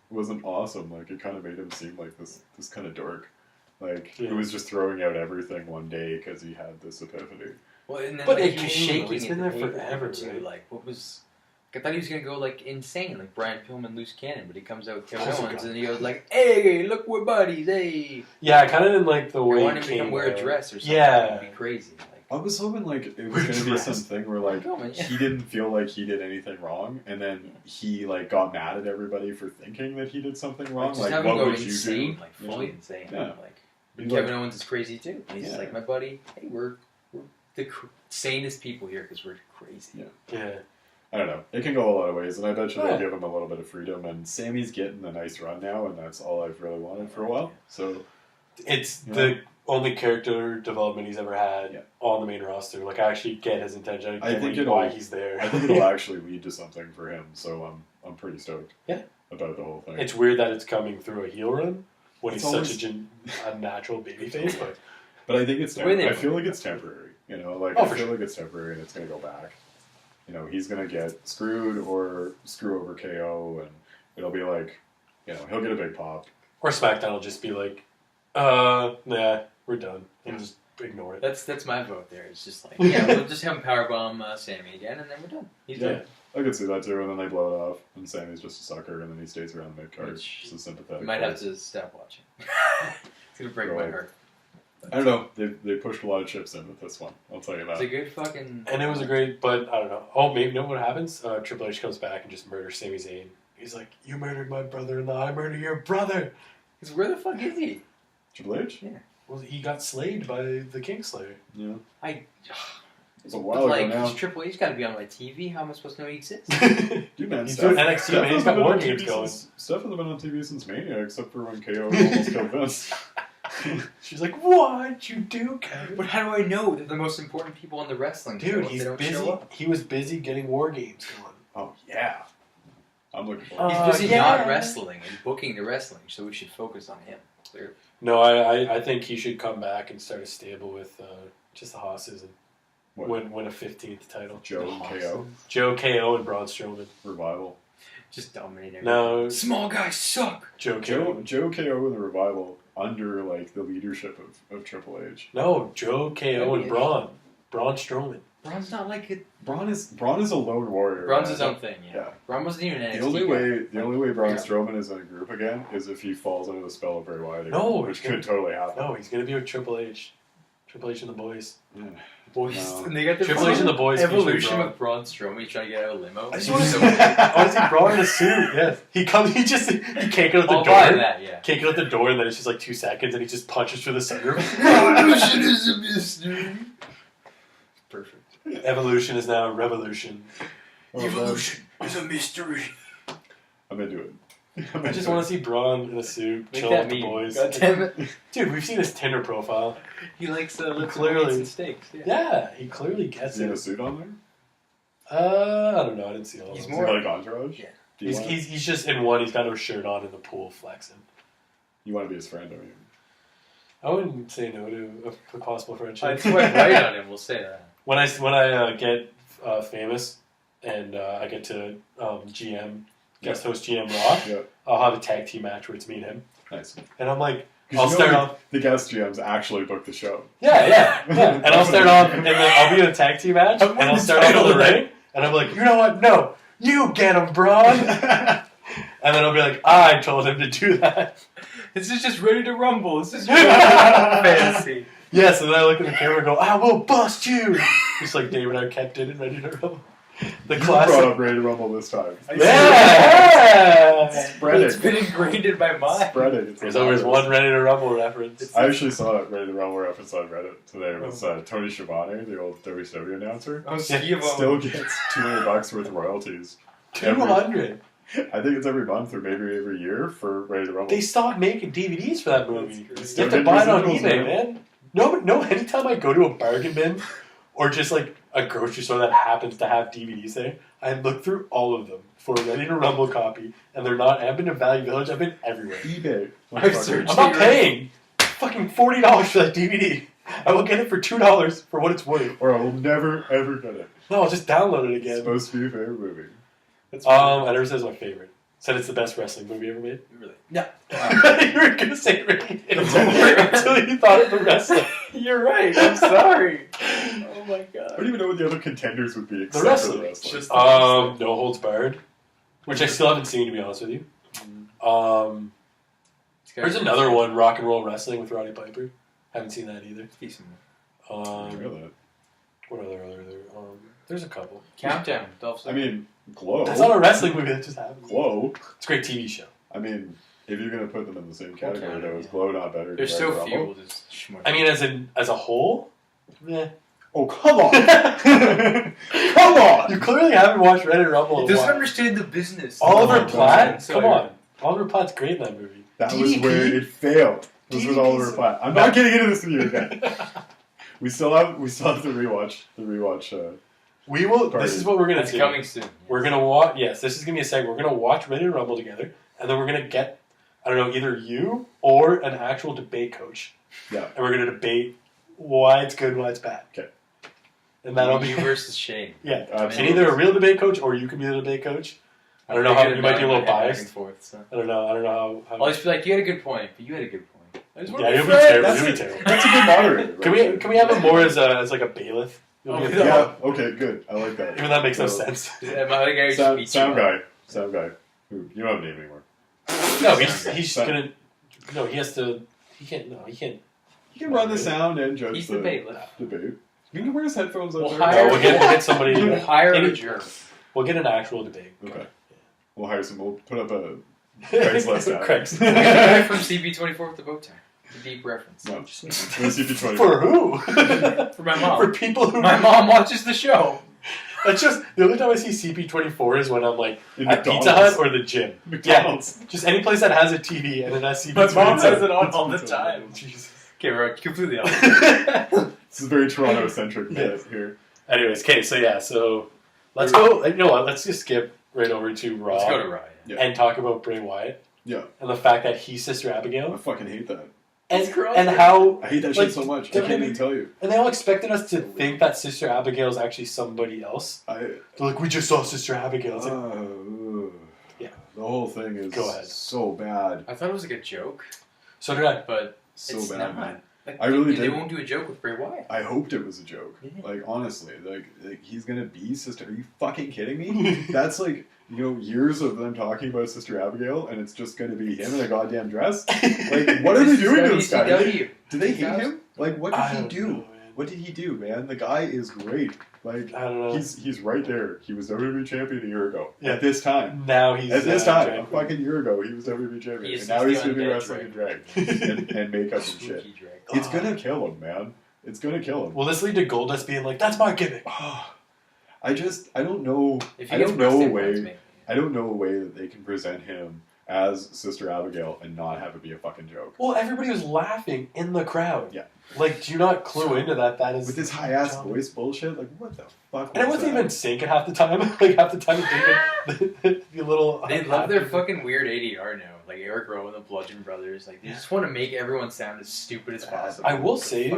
C: wasn't awesome. Like it kind of made him seem like this kind of dork. Like he
B: Yeah.
C: was just throwing out everything one day because he had this epiphany.
A: well, and then
B: But
A: like,
B: it
A: he was
B: came,
A: shaking.
B: he's
A: at
B: been
A: the
B: there
A: table
B: forever,
A: too.
B: right?
A: Like, what was? I thought he was gonna go like insane, like Brian Pillman, loose cannon, but he comes out with Kevin
B: Also
A: Owens,
B: got-
A: and he goes like, "Hey, look, we're buddies, hey."
B: Yeah, I kind of didn't like the
A: I
B: way
A: want
B: he
A: him to come
B: came
A: wear a
B: out.
A: dress or something.
B: Yeah.
A: It'd be crazy. Like,
C: I was hoping like it was
B: We're
C: going to be
B: dressed.
C: something where like
A: Pillman, yeah.
C: he didn't feel like he did anything wrong, and then he like got mad at everybody for thinking that he did something wrong.
A: just
C: Like
A: have him
C: what
A: go
C: would
A: insane,
C: you do?
A: like fully
C: Yeah.
A: insane.
C: Yeah.
A: Like,
C: He's
A: Kevin
C: like-
A: Owens is crazy too. And he's just
C: Yeah.
A: like, my buddy, hey, we're the sanest people here because we're crazy.
C: Yeah.
B: Yeah.
C: I don't know. It can go a lot of ways, and I bet you
B: Yeah.
C: they'll give him a little bit of freedom. And Sammy's getting a nice run now, and that's all I've really wanted for a while. So
B: It's
C: Yeah.
B: the only character development he's ever had
C: Yeah.
B: on the main roster. Like, I actually get his intention.
C: I think
B: get
C: it'll-
B: why he's there.
C: I think it'll actually lead to something for him. So I'm pretty stoked.
B: Yeah.
C: About the whole thing.
B: It's weird that it's coming through a heel run when
C: It's
B: he's
C: always-
B: such a natural babyface, but
C: But I think it's
A: The way they
C: I feel like it's temporary. You know, like
B: Oh,
C: I
B: for
C: feel
B: sure.
C: like it's temporary, and it's gonna go back. You know, he's gonna get screwed or screw over KO, and it'll be like, you know, he'll get a big pop.
B: or SmackDown will just be like, nah, we're done, and just ignore it.
A: That's my vote there. It's just like, yeah, we'll just have him powerbomb Sammy again, and then we're done. He's
C: Yeah.
A: done.
C: I could see that too, and then they blow it off, and Sammy's just a sucker, and then he stays around the mid card.
A: Which
C: It's a sympathetic.
A: We might have
C: place.
A: to stop watching. It's gonna break my
C: Right.
A: heart.
C: I don't know. They pushed a lot of chips in with this one. I'll tell you
A: It's a
C: that.
A: good fucking.
B: And it was a great, but I don't know. Oh, maybe you know what happens? Triple H comes back and just murders Sami Zayn. He's like, "You murdered my brother-in-law. I murdered your brother."
A: Because where the fuck is he?
C: Triple H?
B: Well, he got slayed by the Kingslayer.
C: Yeah.
A: It's
C: a while ago now.
A: He's Triple H got to be on my TV. How am I supposed to know he exists?
C: Dude, man,
B: He's
C: Steph-
B: doing NXT,
C: Steph
B: man. He's
C: hasn't
B: got
C: been
B: war
C: on
B: games
C: TV
B: going.
C: Steph hasn't been on TV since Mania, except for when KO almost killed Vince.
B: She's like, "What'd you do, Kevin?"
A: But how do I know they're the most important people on the wrestling show
B: Dude,
A: if
B: he's
A: they don't
B: busy.
A: show up?
B: He was busy getting war games going.
C: Oh yeah, I'm looking forward.
A: He's busy
B: yeah.
A: not wrestling and booking the wrestling, so we should focus on him. Clearly.
B: No, I think he should come back and start a stable with just the Hosses and
C: What?
B: win a 15th title.
C: Joe and KO
B: Joe KO and Braun Strowman.
C: revival.
A: Just dominate everything.
B: No,
A: Small guys suck.
B: Joe KO.
C: Joe KO and the revival under like the leadership of Triple H.
B: No, Joe KO and
A: Maybe.
B: Braun. Braun Strowman.
A: Braun's not like it.
C: Braun is a lone warrior.
A: Braun's
C: man.
A: his own thing. Yeah. Braun wasn't even an
C: The
A: NXT
C: only way Braun
A: Yeah.
C: Strowman is in a group again is if he falls under the spell of Bray Wyatt again,
B: No,
C: which
B: he's gonna-
C: could totally happen.
B: No, he's gonna be with Triple H. Triple H and the boys.
C: Yeah.
A: Boys,
C: No.
A: and they got the
B: Triple H and the boys featuring
A: evolution
B: Braun.
A: with Braun Strowman. He's trying to get out of a limo.
B: I just
A: He's
B: want to
A: so
B: see.
A: big.
B: I want to see Braun in a suit. Yeah, he can't get out the
A: I'll buy
B: door.
A: that. Yeah.
B: Can't get out the door, and then it's just like 2 seconds, and he just punches through the sunroof.
A: Evolution is a mystery. Perfect.
B: Evolution is now a revolution.
C: Well,
A: Evolution is a mystery.
C: I'm into it.
B: I just want to see Braun in a suit,
A: Make
B: chill
A: that
B: with the
A: meme.
B: boys.
A: God damn it.
B: Dude, we've seen his Tinder profile.
A: He likes lips
B: Clearly.
A: and meats and steaks. Yeah.
B: Yeah, he clearly gets
C: Is he in a
B: it.
C: suit on there?
B: I don't know. I didn't see all
A: He's
B: of
C: Is
B: them.
A: more-
C: he like Entourage?
A: Yeah.
C: Do you,
B: He's just in one. He's got no shirt on in the pool flexing.
C: you want to be his friend, don't you?
B: I wouldn't say no to a possible friendship.
A: I'd swipe right on him. We'll say that.
B: When I get famous and I get to GM guest host GM Raw,
C: Yeah.
B: I'll have a tag team match where it's me and him,
C: Nice.
B: and I'm like,
C: 'Cause
B: I'll
C: you know
B: start
C: the-
B: off.
C: The guest GMs actually booked the show.
B: Yeah, and I'll start off, and then I'll be in a tag team match, and I'll start off in the ring, and I'm like, you know what? No, you get him, Braun. And then I'll be like, I told him to do that.
A: This is just ready to rumble. This is fantasy.
B: Yes, and then I look at the camera and go, I will bust you. Just like David Arquette did in Ready to Rumble. The
C: You
B: classic.
C: brought up Ready to Rumble this time.
B: Yeah!
C: Spread
A: It's
C: it.
A: been ingrained in my mind.
C: Spread it. It's
B: There's always
C: hilarious.
B: one Ready to Rumble reference.
C: I actually saw a Ready to Rumble reference on Reddit today. It was Tony Schiavone, the old WCW announcer.
A: Oh,
C: Still gets $200 worth of royalties.
B: 200.
C: I think it's every month or maybe every year for Ready to Rumble.
B: They stopped making DVDs for that movie.
A: That's
B: You have to buy it on eBay, man. No, anytime I go to a bargain bin or just like a grocery store that happens to have DVDs there, I look through all of them for a Ready to Rumble copy, and they're not. I've been to Value Village. I've been everywhere.
C: eBay.
A: I've searched
B: I'm not paying fucking $40 for that DVD. I will get it for $2 for what it's worth.
C: Or I will never ever get it.
B: No, I'll just download it
C: It's
B: again.
C: supposed to be your favorite movie.
B: I never said it's my favorite. Said it's the best wrestling movie ever made.
A: Really? No.
B: You were gonna say Ready until you thought of the wrestling.
A: You're right. I'm sorry. Oh my
C: I
A: god.
C: don't even know what the other contenders would be except
B: wrestling.
C: for the wrestling.
A: Just-
B: No Holds Barred, which I still haven't seen, to be honest with you. There's another one, Rock and Roll Wrestling with Roddy Piper. Haven't seen that either.
A: Decent.
C: I didn't know that.
B: What other there? There's a couple.
A: Countdown. Dolph
C: I mean, Glow.
B: That's not a wrestling movie. That just happened.
C: Glow.
B: It's a great TV show.
C: I mean, if you're gonna put them in the same category,
A: Okay.
C: though, is Glow not better?
A: There's
C: than Ready
A: so
C: to
A: few.
C: Rumble?
A: We'll just shmush.
B: I mean, as a whole, yeah.
C: Oh, come on! Come on!
B: You clearly haven't watched Ready to Rumble.
A: He
B: in a
A: doesn't
B: while.
A: understand the business.
B: Oliver
C: Oh,
B: Platt.
A: so
B: Come on, Oliver Platt's great in that movie.
C: That was
B: DDP?
C: where it failed. This was
B: DDP
C: Oliver
B: 's
C: Platt. I'm not getting into this with you again. We still have to rewatch.
B: We will.
C: Party.
B: This is what we're gonna
A: It's
B: do.
A: coming soon.
B: We're gonna watch. Yes, this is gonna be a segment. We're gonna watch Ready to Rumble together, and then we're gonna get, I don't know, either you or an actual debate coach.
C: Yeah.
B: And we're gonna debate why it's good, why it's bad.
C: Okay.
B: And that'll be
A: you versus Shane.
B: yeah.
C: Absolutely.
B: And either a real debate coach or you can be the debate coach. I don't know how you might be a little biased.
A: Forth, so.
B: I don't know how.
A: I'll just be like, you had a good point, but you had a good point. I just want
B: Yeah,
A: to
B: you'll be
A: friends.
B: terrible.
C: That's
B: You'll be
C: it.
B: terrible.
C: That's a good moderator. right?
B: Can we have him more as like a bailiff? You'll be
A: Oh,
B: a-
A: yeah.
C: Yeah. Okay. Good. I like that.
B: Even that makes no
C: So,
B: sense.
A: Yeah, my other guy just
C: Sound,
A: beat
C: sound
A: you up.
C: guy. Sound guy. Who you don't have a name anymore.
B: No, he's gonna. No, he has to. He can't. No, he can't.
C: He can run the sound and judge
A: He's
C: the
A: the bailiff.
C: debate. You can wear his headphones on
A: We'll
C: there.
A: hire-
B: No, we'll get somebody.
A: We'll hire a
B: any-
A: jerk.
B: We'll get an actual debate.
C: Okay. We'll hire some. We'll put up a Craigslist ad.
B: Craigslist.
A: The guy from CB24 with the bow tie. It's a deep reference.
C: No. CP20.
B: For who?
A: For my mom.
B: For people who.
A: My mom watches the show.
B: That's just the only time I see CP24 is when I'm like
C: In
B: at Pizza
C: McDonald's.
B: Hut or the gym.
C: McDonald's.
B: Just any place that has a TV and it has CP24.
A: My mom has it on all the time.
B: Jesus.
A: Okay, we're completely off.
C: This is very Toronto-centric
B: Yes.
C: here.
B: Anyways, okay, so let's go. You know what? Let's just skip right over to Raw
A: Let's go to Riot.
C: Yeah.
B: and talk about Bray Wyatt
C: Yeah.
B: and the fact that he's Sister
C: I
B: Abigail
C: fucking hate that.
A: It's gross.
B: and how
C: I hate that
B: Like,
C: shit so much. I can't even tell you.
B: and they all expected us to think that Sister Abigail is actually somebody else. They're like, we just saw Sister Abigail. It's like, Yeah.
C: The whole thing is
B: Go ahead.
C: so bad.
A: I thought it was like a joke,
B: so did I.
A: but
C: So
A: it's
C: bad,
A: not.
C: man. I really did.
A: They won't do a joke with Bray Wyatt.
C: I hoped it was a joke.
A: Yeah.
C: Like, honestly, like he's gonna be Sister. Are you fucking kidding me? That's like, years of them talking about Sister Abigail, and it's just gonna be him in a goddamn dress. Like, what are they doing to this guy? Do they hate him? Like, what did he do? What did he do, man? The guy is great. Like,
B: I don't know.
C: He's right there. He was WWE champion a year ago.
B: Yeah.
C: At this time.
B: Now he's
C: At this time,
B: drag
C: a fucking year ago, he was WWE champion. And now he's gonna be wrestling in drag and makeup and shit. It's gonna kill him, man. It's gonna kill him.
B: Will this lead to Goldust being like, "That's my gimmick"?
C: I don't know.
A: If he gets busted,
C: I don't know a way that they can present him as Sister Abigail and not have it be a fucking joke.
B: Well, everybody was laughing in the crowd.
C: Yeah.
B: Like, do you not clue into that? That is
C: with this high ass voice bullshit. Like, what the fuck?
B: And it wasn't even syncing half the time. Like half the time, the little.
A: They love their fucking weird ADR now. Like Eric Rowan, the Bludgeon Brothers. Like they just want to make everyone sound as stupid as possible.
B: I will say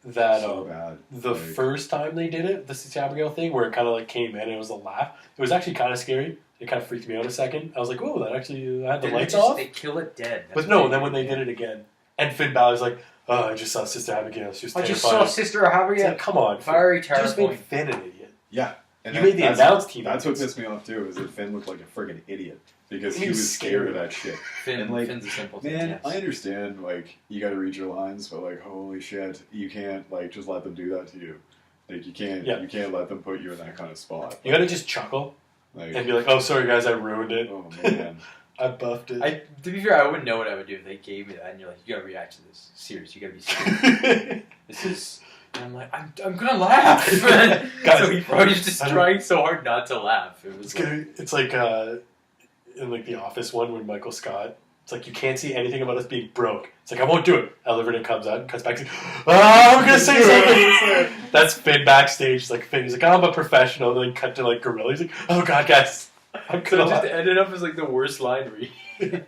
B: that
C: so bad.
B: The first time they did it, the Sister Abigail thing, where it kind of like came in and it was a laugh. It was actually kind of scary. It kind of freaked me out a second. I was like, "Whoa, that actually had the lights off."
A: They kill it dead.
B: But no, then when they did it again, and Finn Balor's like, "Oh, I just saw Sister Abigail. She was terrifying."
A: I just saw Sister Abigail.
B: Like, come on,
A: Fiery
B: Finn. Just
A: terrible.
B: made Finn an idiot.
C: Yeah. And
B: you made the announce team.
C: That's what pissed me off too, is that Finn looked like a friggin' idiot because he was scared of that shit.
A: Finn's a simple thing.
C: Man,
A: yes.
C: I understand, like, you gotta read your lines, but like, holy shit, you can't like just let them do that to you. Like, you can't let them put you in that kind of spot.
B: You gotta just chuckle
C: like,
B: and be like, "Oh, sorry guys, I ruined it.
C: Oh man,
B: I buffed it."
A: To be fair, I wouldn't know what I would do if they gave me that, and you're like, you gotta react to this. Serious, you gotta be serious. This is. And I'm like, I'm gonna laugh.
B: Guys,
A: so he probably was just trying so hard not to laugh. It was
B: it's like in like the Office one when Michael Scott. It's like, you can't see anything about us being broke. It's like, I won't do it. Elevator comes out and cuts back. He's like, I'm going to say something. That's Finn backstage. He's like, I'm a professional. And then cut to like Gorilla. He's like, oh God, guys. I'm
A: so it just ended up as like the worst line read.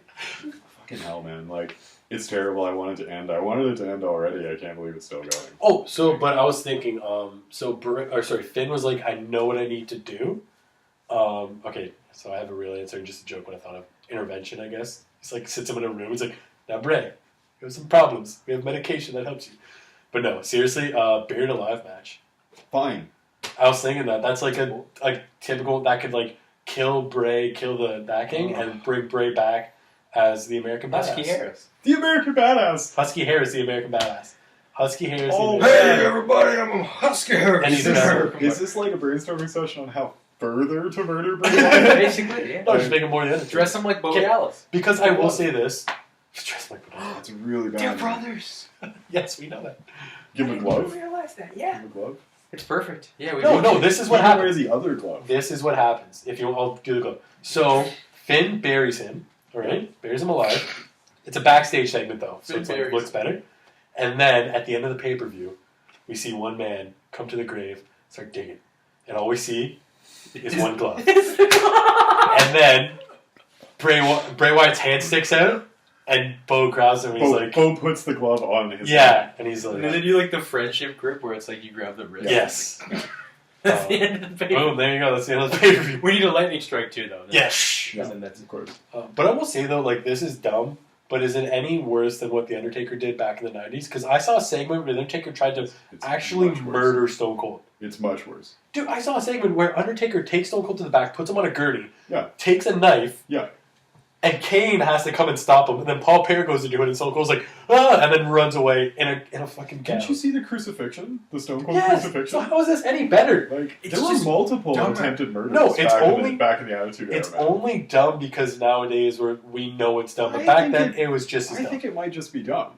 C: Fucking hell, man. Like, it's terrible. I wanted it to end already. I can't believe it's still going.
B: Oh, but I was thinking, Finn was like, I know what I need to do. Okay, so I have a real answer and just a joke when I thought of intervention, I guess. He's like, sits him in a room. He's like, now, Bray, we have some problems. We have medication that helps you. But no, seriously, buried alive match.
C: Fine.
B: I was thinking that. That's like a typical, that could like kill Bray, kill that king, and bring Bray back as the American Badass.
A: Husky Harris.
C: The American Badass.
B: Husky Harris, the American Badass. Husky Harris.
C: Oh,
A: hey everybody, I'm a Husky Harris.
B: And he's
C: is this like a brainstorming session on how further to murder Bray Wyatt?
A: Basically, yeah.
B: No, just make him more than
A: Dress him like Bo Dallas.
B: Because I will say this. Dress him like Bo Dallas.
C: That's really bad.
A: They're brothers.
B: Yes, we know that.
C: Give him a glove.
A: I didn't realize that, yeah.
C: Give him a glove.
A: It's perfect. Yeah,
B: No, this is what happens.
C: Where's the other glove?
B: This is what happens. I'll do the glove. So, Finn buries him, alright? Buries him alive. It's a backstage segment, though, so it looks better. And then, at the end of the pay-per-view, we see one man come to the grave, start digging. And all we see is one glove. And then, Bray Wyatt's hand sticks out, and Bo grabs him, and he's like...
C: Bo puts the glove on his hand.
B: And he's like...
A: And then they do like the friendship grip where it's like you grab the wrist.
B: Yes.
A: That's the end of the pay-per-view.
B: Boom, there you go, that's the end of the pay-per-view.
A: We need a lightning strike too, though.
B: Yes.
C: Yeah, of course.
B: But I will say, though, like, this is dumb. But is it any worse than what The Undertaker did back in the 90s? Because I saw a segment where The Undertaker tried to actually murder Stone Cold.
C: It's much worse.
B: Dude, I saw a segment where Undertaker takes Stone Cold to the back, puts him on a gurney,
C: Yeah.
B: takes a knife,
C: Yeah.
B: and Kane has to come and stop him. And then Paul Bearer goes to do it, and Stone Cold's like, ah, and then runs away in a fucking gown.
C: Didn't you see the crucifixion? The Stone Cold
B: Yes!
C: crucifixion?
B: So how is this any better?
C: Like,
B: It's
C: there were
B: just
C: multiple
A: dumber.
C: attempted murders
B: No, it's
C: back in the Attitude Era.
B: It's
C: man.
B: only dumb because nowadays we know it's dumb. But
C: I
B: back
C: think
B: then, it was just as
C: I
B: dumb.
C: think it might just be dumb.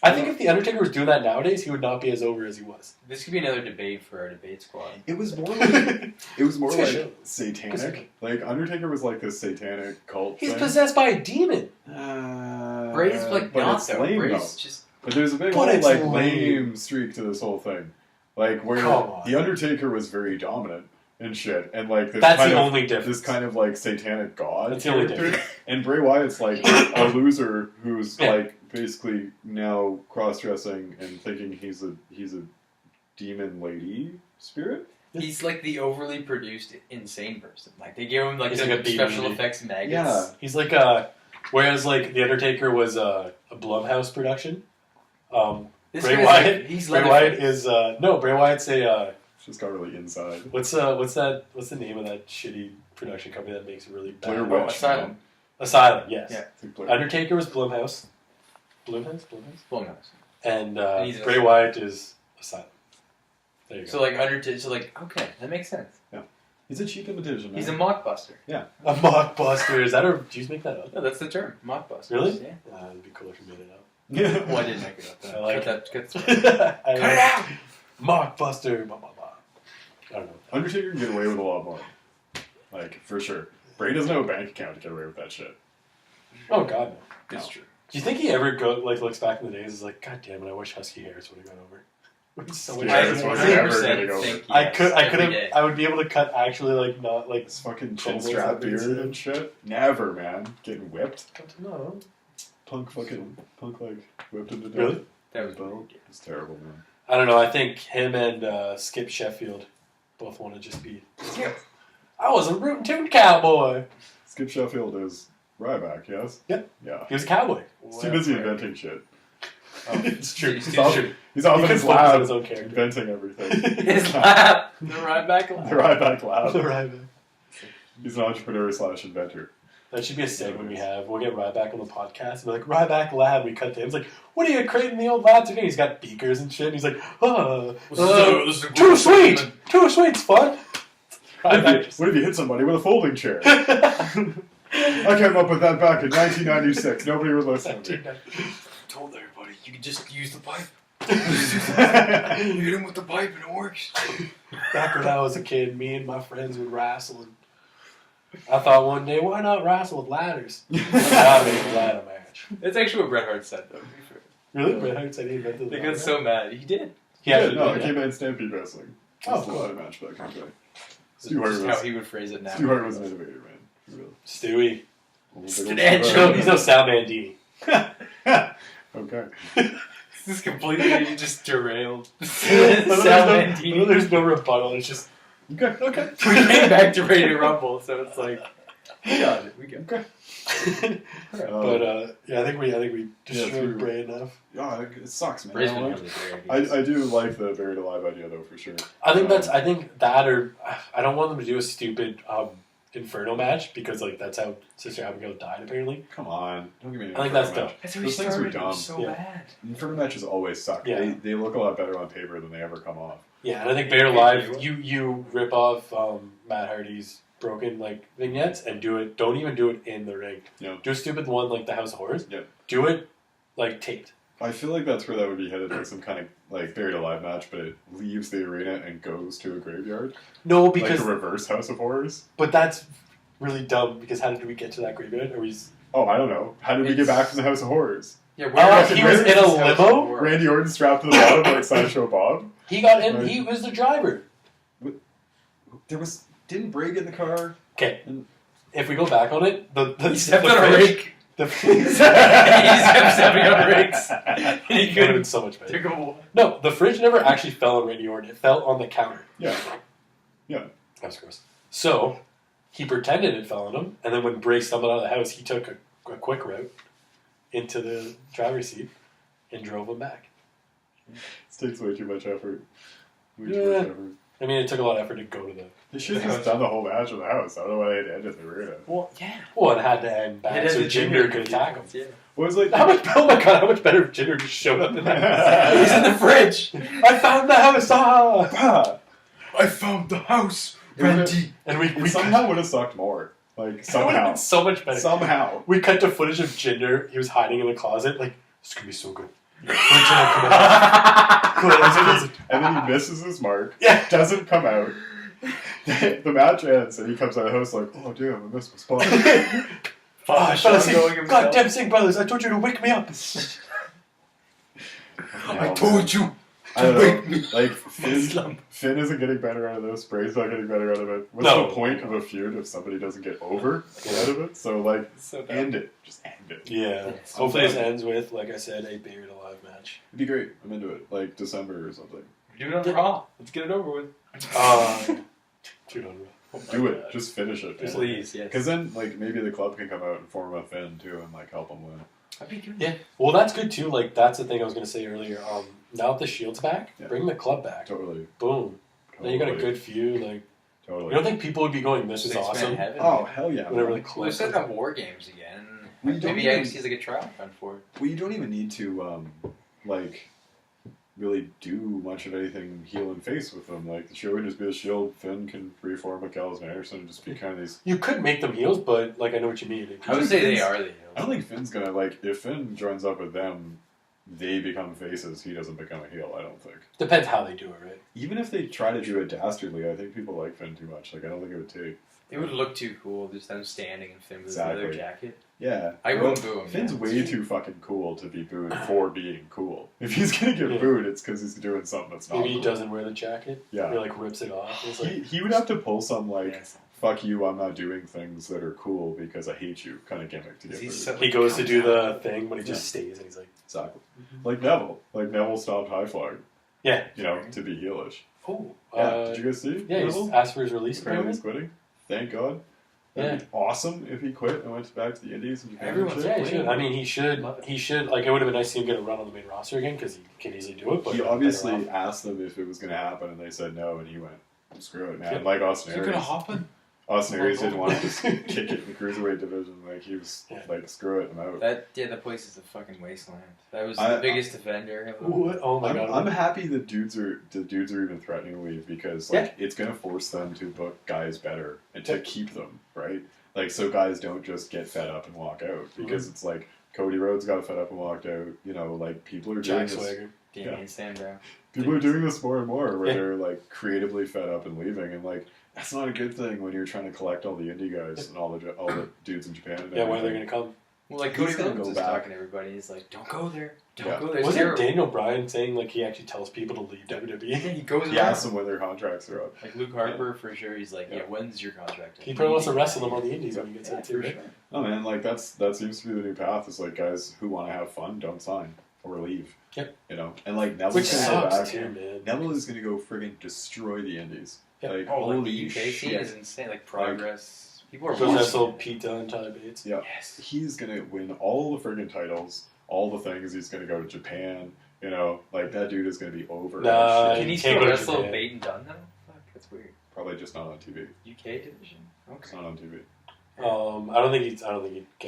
B: I think if The Undertaker was doing that nowadays, he would not be as over as he was.
A: This could be another debate for our debate squad.
C: It was more like
B: It's good.
C: like satanic. Like Undertaker was like this satanic cult.
B: He's
C: thing.
B: possessed by a demon.
A: Bray's like
C: but
A: not
C: it's
A: though.
C: lame,
A: Bray's
C: though.
A: just
C: But there's a big
B: But
C: old,
B: it's
C: like
B: lame.
C: lame streak to this whole thing, like where
B: Come on.
C: the Undertaker was very dominant and shit, and like this
B: That's
C: kind
B: the
C: of,
B: only difference.
C: This kind of like satanic god.
B: That's the only
C: character.
B: difference.
C: And Bray Wyatt's like a loser who's
B: Yeah.
C: like basically now cross-dressing and thinking he's a demon lady spirit.
A: he's like the overly produced insane person. Like they give him like
B: He's
A: the
B: like a
A: special
B: B-movie.
A: effects maggots.
C: Yeah.
B: He's like whereas like The Undertaker was a Blumhouse production,
A: This
B: Bray
A: guy's
B: Wyatt.
A: like, he's
B: Bray Wyatt is no. Bray Wyatt's a.
C: It's just got really inside.
B: What's the name of that shitty production company that makes really bad?
C: Blair
A: Oh,
C: Witch.
A: Asylum.
B: Asylum. Yes.
A: Yeah.
C: It's like Blair-
B: Undertaker was Blumhouse. Blumhouse.
A: Blumhouse.
B: And
A: he's
B: Bray
A: Asylum.
B: Wyatt is Asylum. There you go.
A: So like Undertaker. So like okay, that makes sense.
C: He's a cheap imitation, man.
A: He's a mockbuster.
B: A mockbuster. Is that a? Did you make that up?
A: No, that's the term. Mockbuster.
B: Really?
A: Yeah.
B: It'd be cool if you made it up.
C: Yeah.
A: Well, I didn't make it up. Then.
B: I like
A: cut
B: it.
A: that.
B: I
A: Cut
B: like
A: it out.
B: Mockbuster. Blah, blah, blah. I don't know.
C: Undertaker can get away with a lot more. Like, for sure. Bray doesn't have a bank account to get away with that shit.
B: Oh God, no.
A: It's
C: No.
A: true.
B: Do you think he ever looks back in the days and is like, God damn it, I wish Husky Harris would have gone over. It's so much
C: Yeah,
B: better.
C: that's
A: I
C: what
A: 100%
C: never getting over.
A: think
B: I
A: yes,
B: could
A: every
B: have,
A: day.
B: I would be able to cut actually like not like.
C: This fucking chin
B: Promos
C: strap
B: that
C: beard
B: big
C: and shit. Never, man. Getting whipped.
B: No.
C: Punk like whipped him to death.
B: Really?
A: That was
C: Bro,
A: brutal.
C: it's terrible, man.
B: I don't know. I think him and Skip Sheffield both want to just be. I was a rootin' tootin' cowboy.
C: Skip Sheffield is Ryback, yes?
B: Yep.
C: Yeah.
B: He was a cowboy.
C: He's too busy inventing shit.
B: It's true.
A: He's
B: It's
A: too
B: true.
C: He's off
B: He
C: in
B: could
C: his
B: focus on
C: lab
B: his own character.
C: inventing everything.
A: His lap. The Ryback
C: The
A: lap.
C: Ryback lab.
B: Ryback.
C: He's an entrepreneur / inventor.
B: That should be a segment we have. We'll get Ryback on the podcast and be like, Ryback lab. We cut to him. He's like, what are you creating the old lab today? He's got beakers and shit. And he's like, too sweet. Too sweet's fun.
C: What
B: Ryback
C: if you hit somebody with a folding chair? I came up with that back in 1996. Nobody would listen to me.
A: Told everybody you could just use the pipe. Hit him with the pipe and it works.
B: Back when I was a kid, me and my friends would wrestle. And I thought one day, why not wrestle with ladders? I made a ladder match.
A: That's actually what Bret Hart said, though.
B: Really? Bret Hart said he invented the
A: They
B: ladder
A: got so mad. He did.
B: He actually
C: no,
B: did,
C: it
B: yeah.
C: came out in Stampede Wrestling.
B: Oh,
C: It's a
B: cool.
C: ladder match back in the day.
A: That's
C: Stu Hart
A: just
C: was,
A: how he would phrase it now.
C: Stu Hart was an innovator, man. For real.
B: Stewie.
C: Old big
A: Stu
C: old
A: Hart.
C: Stu Hart.
B: He's no Sal Mandini.
C: Okay.
A: This is completely just derailed.
B: There's
A: Sal
B: no-
A: Mandini.
B: There's no rebuttal. It's just
C: Okay. Okay.
A: We came back to Ready to Rumble, so it's like we got it. We got it.
C: Okay.
B: But yeah, I think we
C: Yeah,
B: destroyed
C: through-
B: Bray enough.
C: Yeah, it sucks, man.
A: Bray's
C: I
A: been
C: don't
A: having
C: like-
A: great ideas.
C: I do like the buried alive idea though, for sure.
B: I think that or I don't want them to do a stupid Inferno match because like that's how Sister Abigail died apparently.
C: Come on, don't give me. An
B: I think
C: Inferno
B: that's dumb.
C: match.
A: That's how
C: Those things were dumb.
A: So
B: Yeah.
A: bad.
C: Inferno matches always suck.
B: Yeah.
C: They look a lot better on paper than they ever come off.
B: Yeah, and I think Buried Alive, you rip off Matt Hardy's broken like vignettes and do it. Don't even do it in the ring.
C: Yeah.
B: Do a stupid one like the House of Horrors.
C: Yeah.
B: Do it like taped.
C: I feel like that's where that would be headed, like some kind of like buried alive match, but it leaves the arena and goes to a graveyard,
B: No,
C: like
B: because
C: the reverse House of Horrors.
B: but that's really dumb. Because how did we get to that graveyard? Are we?
C: Oh, I don't know. How did we get back from the House of Horrors?
A: Yeah,
B: He was in a limo?
C: Randy Orton strapped to the bottom like Sideshow Bob.
B: He got in.
C: Right.
B: He was the driver.
C: Didn't Bray get in the car?
B: Okay. If we go back on it, the
A: He stepped
B: the
A: on a
B: fridge-
A: rake.
B: The
A: He kept stepping on rakes. And he
B: It would have
A: couldn't
B: been so much better.
A: take a walk.
B: No, the fridge never actually fell on Randy Orton. It fell on the counter.
C: Yeah.
B: That was gross. So, he pretended it fell on him, and then when Bray stumbled out of the house, he took a quick route into the driver's seat and drove him back.
C: This takes way too much effort. Way too
B: Yeah.
C: much effort.
B: I mean, it took a lot of effort to go to the...
C: They should have just done the whole match in the house. I don't know why they had to end it in the arena.
A: Well, yeah.
B: Well, it had to end back
A: It
B: so
A: had the
B: Jinder could attack him.
A: Yeah.
C: What was like?
B: How much? Oh my god! How much better if Jinder just showed up in that?
A: He's in the fridge.
B: I found the house. Ah!
C: Ah!
A: I found the house.
C: It would've-
A: Randy.
B: And we
C: It somehow would have sucked more. Like
B: That would have
C: somehow.
B: been so much better.
C: Somehow.
B: We cut to footage of Jinder. He was hiding in the closet. Like, this is gonna be so good. When Jinder come out. Good,
C: And
B: that's
C: then,
B: good.
C: and then he misses his mark.
B: Yeah.
C: Doesn't come out. The match ends and he comes out of the house like, oh damn, I missed my spot.
B: Oh,
A: Sean
B: Singh,
A: going himself.
B: goddamn Singh brothers! I told you to wake me up.
A: I told you
C: I
A: to
C: don't
A: wake
C: know.
A: me.
C: Like
A: Muslim.
C: Finn isn't getting better out of this. Bray's not getting better out of it. What's
B: No.
C: the point of a feud if somebody doesn't get over out of it? So like,
A: So dumb.
C: end it. Just end it.
B: Yeah. Hopefully this ends with, like I said, a buried alive match.
C: It'd be great. I'm into it. Like December or something.
A: Do it on Raw. Let's get it over with.
B: Dude, on Raw.
C: Do it. Just finish it.
A: Please, yes.
C: Because then, like, maybe the club can come out and form a Finn too, and like help him win.
A: That'd be good.
B: Yeah. Well, that's good too. Like that's the thing I was gonna say earlier. Now that the Shield's back, bring the club back.
C: Totally.
B: Boom. Then you got a good feud. Like,
C: totally.
B: You don't think people would be going, "This is awesome"?
A: Heaven,
C: oh hell yeah!
B: Whenever the
A: We're
B: club.
A: setting up war games again.
C: We don't
A: Maybe
C: even-
A: IXC is like a trial run for it.
C: Well, you don't even need to really do much of anything heel and face with them. Like the show would just be the Shield. Finn can reform with Gallows and Anderson and just be kind of these.
B: You could make them heels, but like I know what you mean.
A: I would say they are the heels.
C: I don't think Finn's gonna like if Finn joins up with them, they become faces. He doesn't become a heel. I don't think.
B: Depends how they do it, right?
C: Even if they try to do it dastardly, I think people like Finn too much. Like I don't think it would take.
A: It would look too cool, just them standing and Finn with his
C: Exactly.
A: leather jacket.
C: Yeah,
A: I wouldn't boo him.
C: Finn's
A: yeah.
C: way too fucking cool to be booed for being cool. If he's gonna get booed, it's because he's doing something that's not.
B: Maybe he
C: cool.
B: doesn't wear the jacket.
C: Yeah.
B: He like rips it off. It's like,
C: He would have to pull some like
A: Yes.
C: "fuck you, I'm not doing things that are cool because I hate you" kind of gimmick to get
A: He's
C: booed.
A: so-
B: he goes to do the thing, but he just stays and he's like,
C: Exactly. Like Neville. Like Neville stopped High Flying.
B: yeah.
C: You know, to be heelish.
B: Oh.
C: Yeah. Did you guys see?
B: Yeah,
C: Neville?
B: he's asked for his release.
C: Apparently
B: Apparently.
C: he's quitting. Thank God. That'd be awesome if he quit and went back to the Indies and Japan.
A: Everyone's
B: Yeah, he
A: quitting.
B: should. I mean, he should.
A: Love it.
B: He should. Like, it would have been nice to see him get a run on the main roster again because he can easily do it. But
C: He
B: better
C: obviously
B: off.
C: asked them if it was going to happen, and they said no, and he went, "Screw it, man."
B: Yeah.
C: Like Austin
A: You're gonna
C: Aries.
A: hop in?
C: Austin Aries didn't want to just kick it in the cruiserweight division. Like he was
B: Yeah.
C: like, "Screw it, I'm out."
A: That place is a fucking wasteland. That was
C: I-
A: the biggest defender. Of them.
B: What? Oh my god.
C: I'm happy the dudes are even threatening to leave because like it's gonna force them to book guys better and to keep them right. Like so guys don't just get fed up and walk out because it's like Cody Rhodes got fed up and walked out. You know, like people are doing
B: Jack
C: this.
B: Swagger.
A: Damian Sandow.
C: People are doing this more and more where
B: Yeah.
C: they're like creatively fed up and leaving, and like that's not a good thing when you're trying to collect all the indie guys and all the dudes in Japan. And
B: Yeah, when are they
C: everything.
B: going to come?
A: Well, like
C: He's
A: Cody
C: gonna
A: Rhodes
C: go
A: is
C: back.
A: talking to everybody. He's like, "Don't go there. Don't
C: Yeah.
A: go there." It's
B: Wasn't
A: terrible."
B: Daniel Bryan saying like he actually tells people to leave
A: Yeah,
B: WWE?
A: he goes
C: He
A: around.
C: asks them when their contracts are up.
A: Like Luke Harper for sure. He's like,
C: Yeah.
A: "Yeah, when's your contract up?"
B: He probably wants to wrestle them on the Indies when he gets
A: Yeah,
B: out too.
A: for
B: Right?
A: sure.
C: Oh man, like that seems to be the new path. Is like guys who want to have fun don't sign or leave.
B: Yep.
C: You know, and like Neville's
B: Which
C: gonna go
B: sucks
C: back.
B: too, man.
C: Neville is gonna go friggin' destroy the Indies.
B: Yep.
C: Like
A: Oh, like
C: holy
A: the UK scene
C: shit.
A: is insane. Like progress. People are
B: Goes
A: watching
B: wrestle
A: it.
B: Pete Dunne, Tyler Bates.
C: Yeah.
A: Yes.
C: He's gonna win all the friggin' titles, all the things. He's gonna go to Japan. You know, like that dude is gonna be over.
B: Nah,
C: that shit.
A: Can he
B: you
A: still
B: can't go to
A: wrestle
B: Japan.
A: Bate and Dunn though? Fuck, that's weird.
C: Probably just not on TV.
A: UK division.
C: It's
A: Okay.
C: not on TV.
B: I don't think he'd.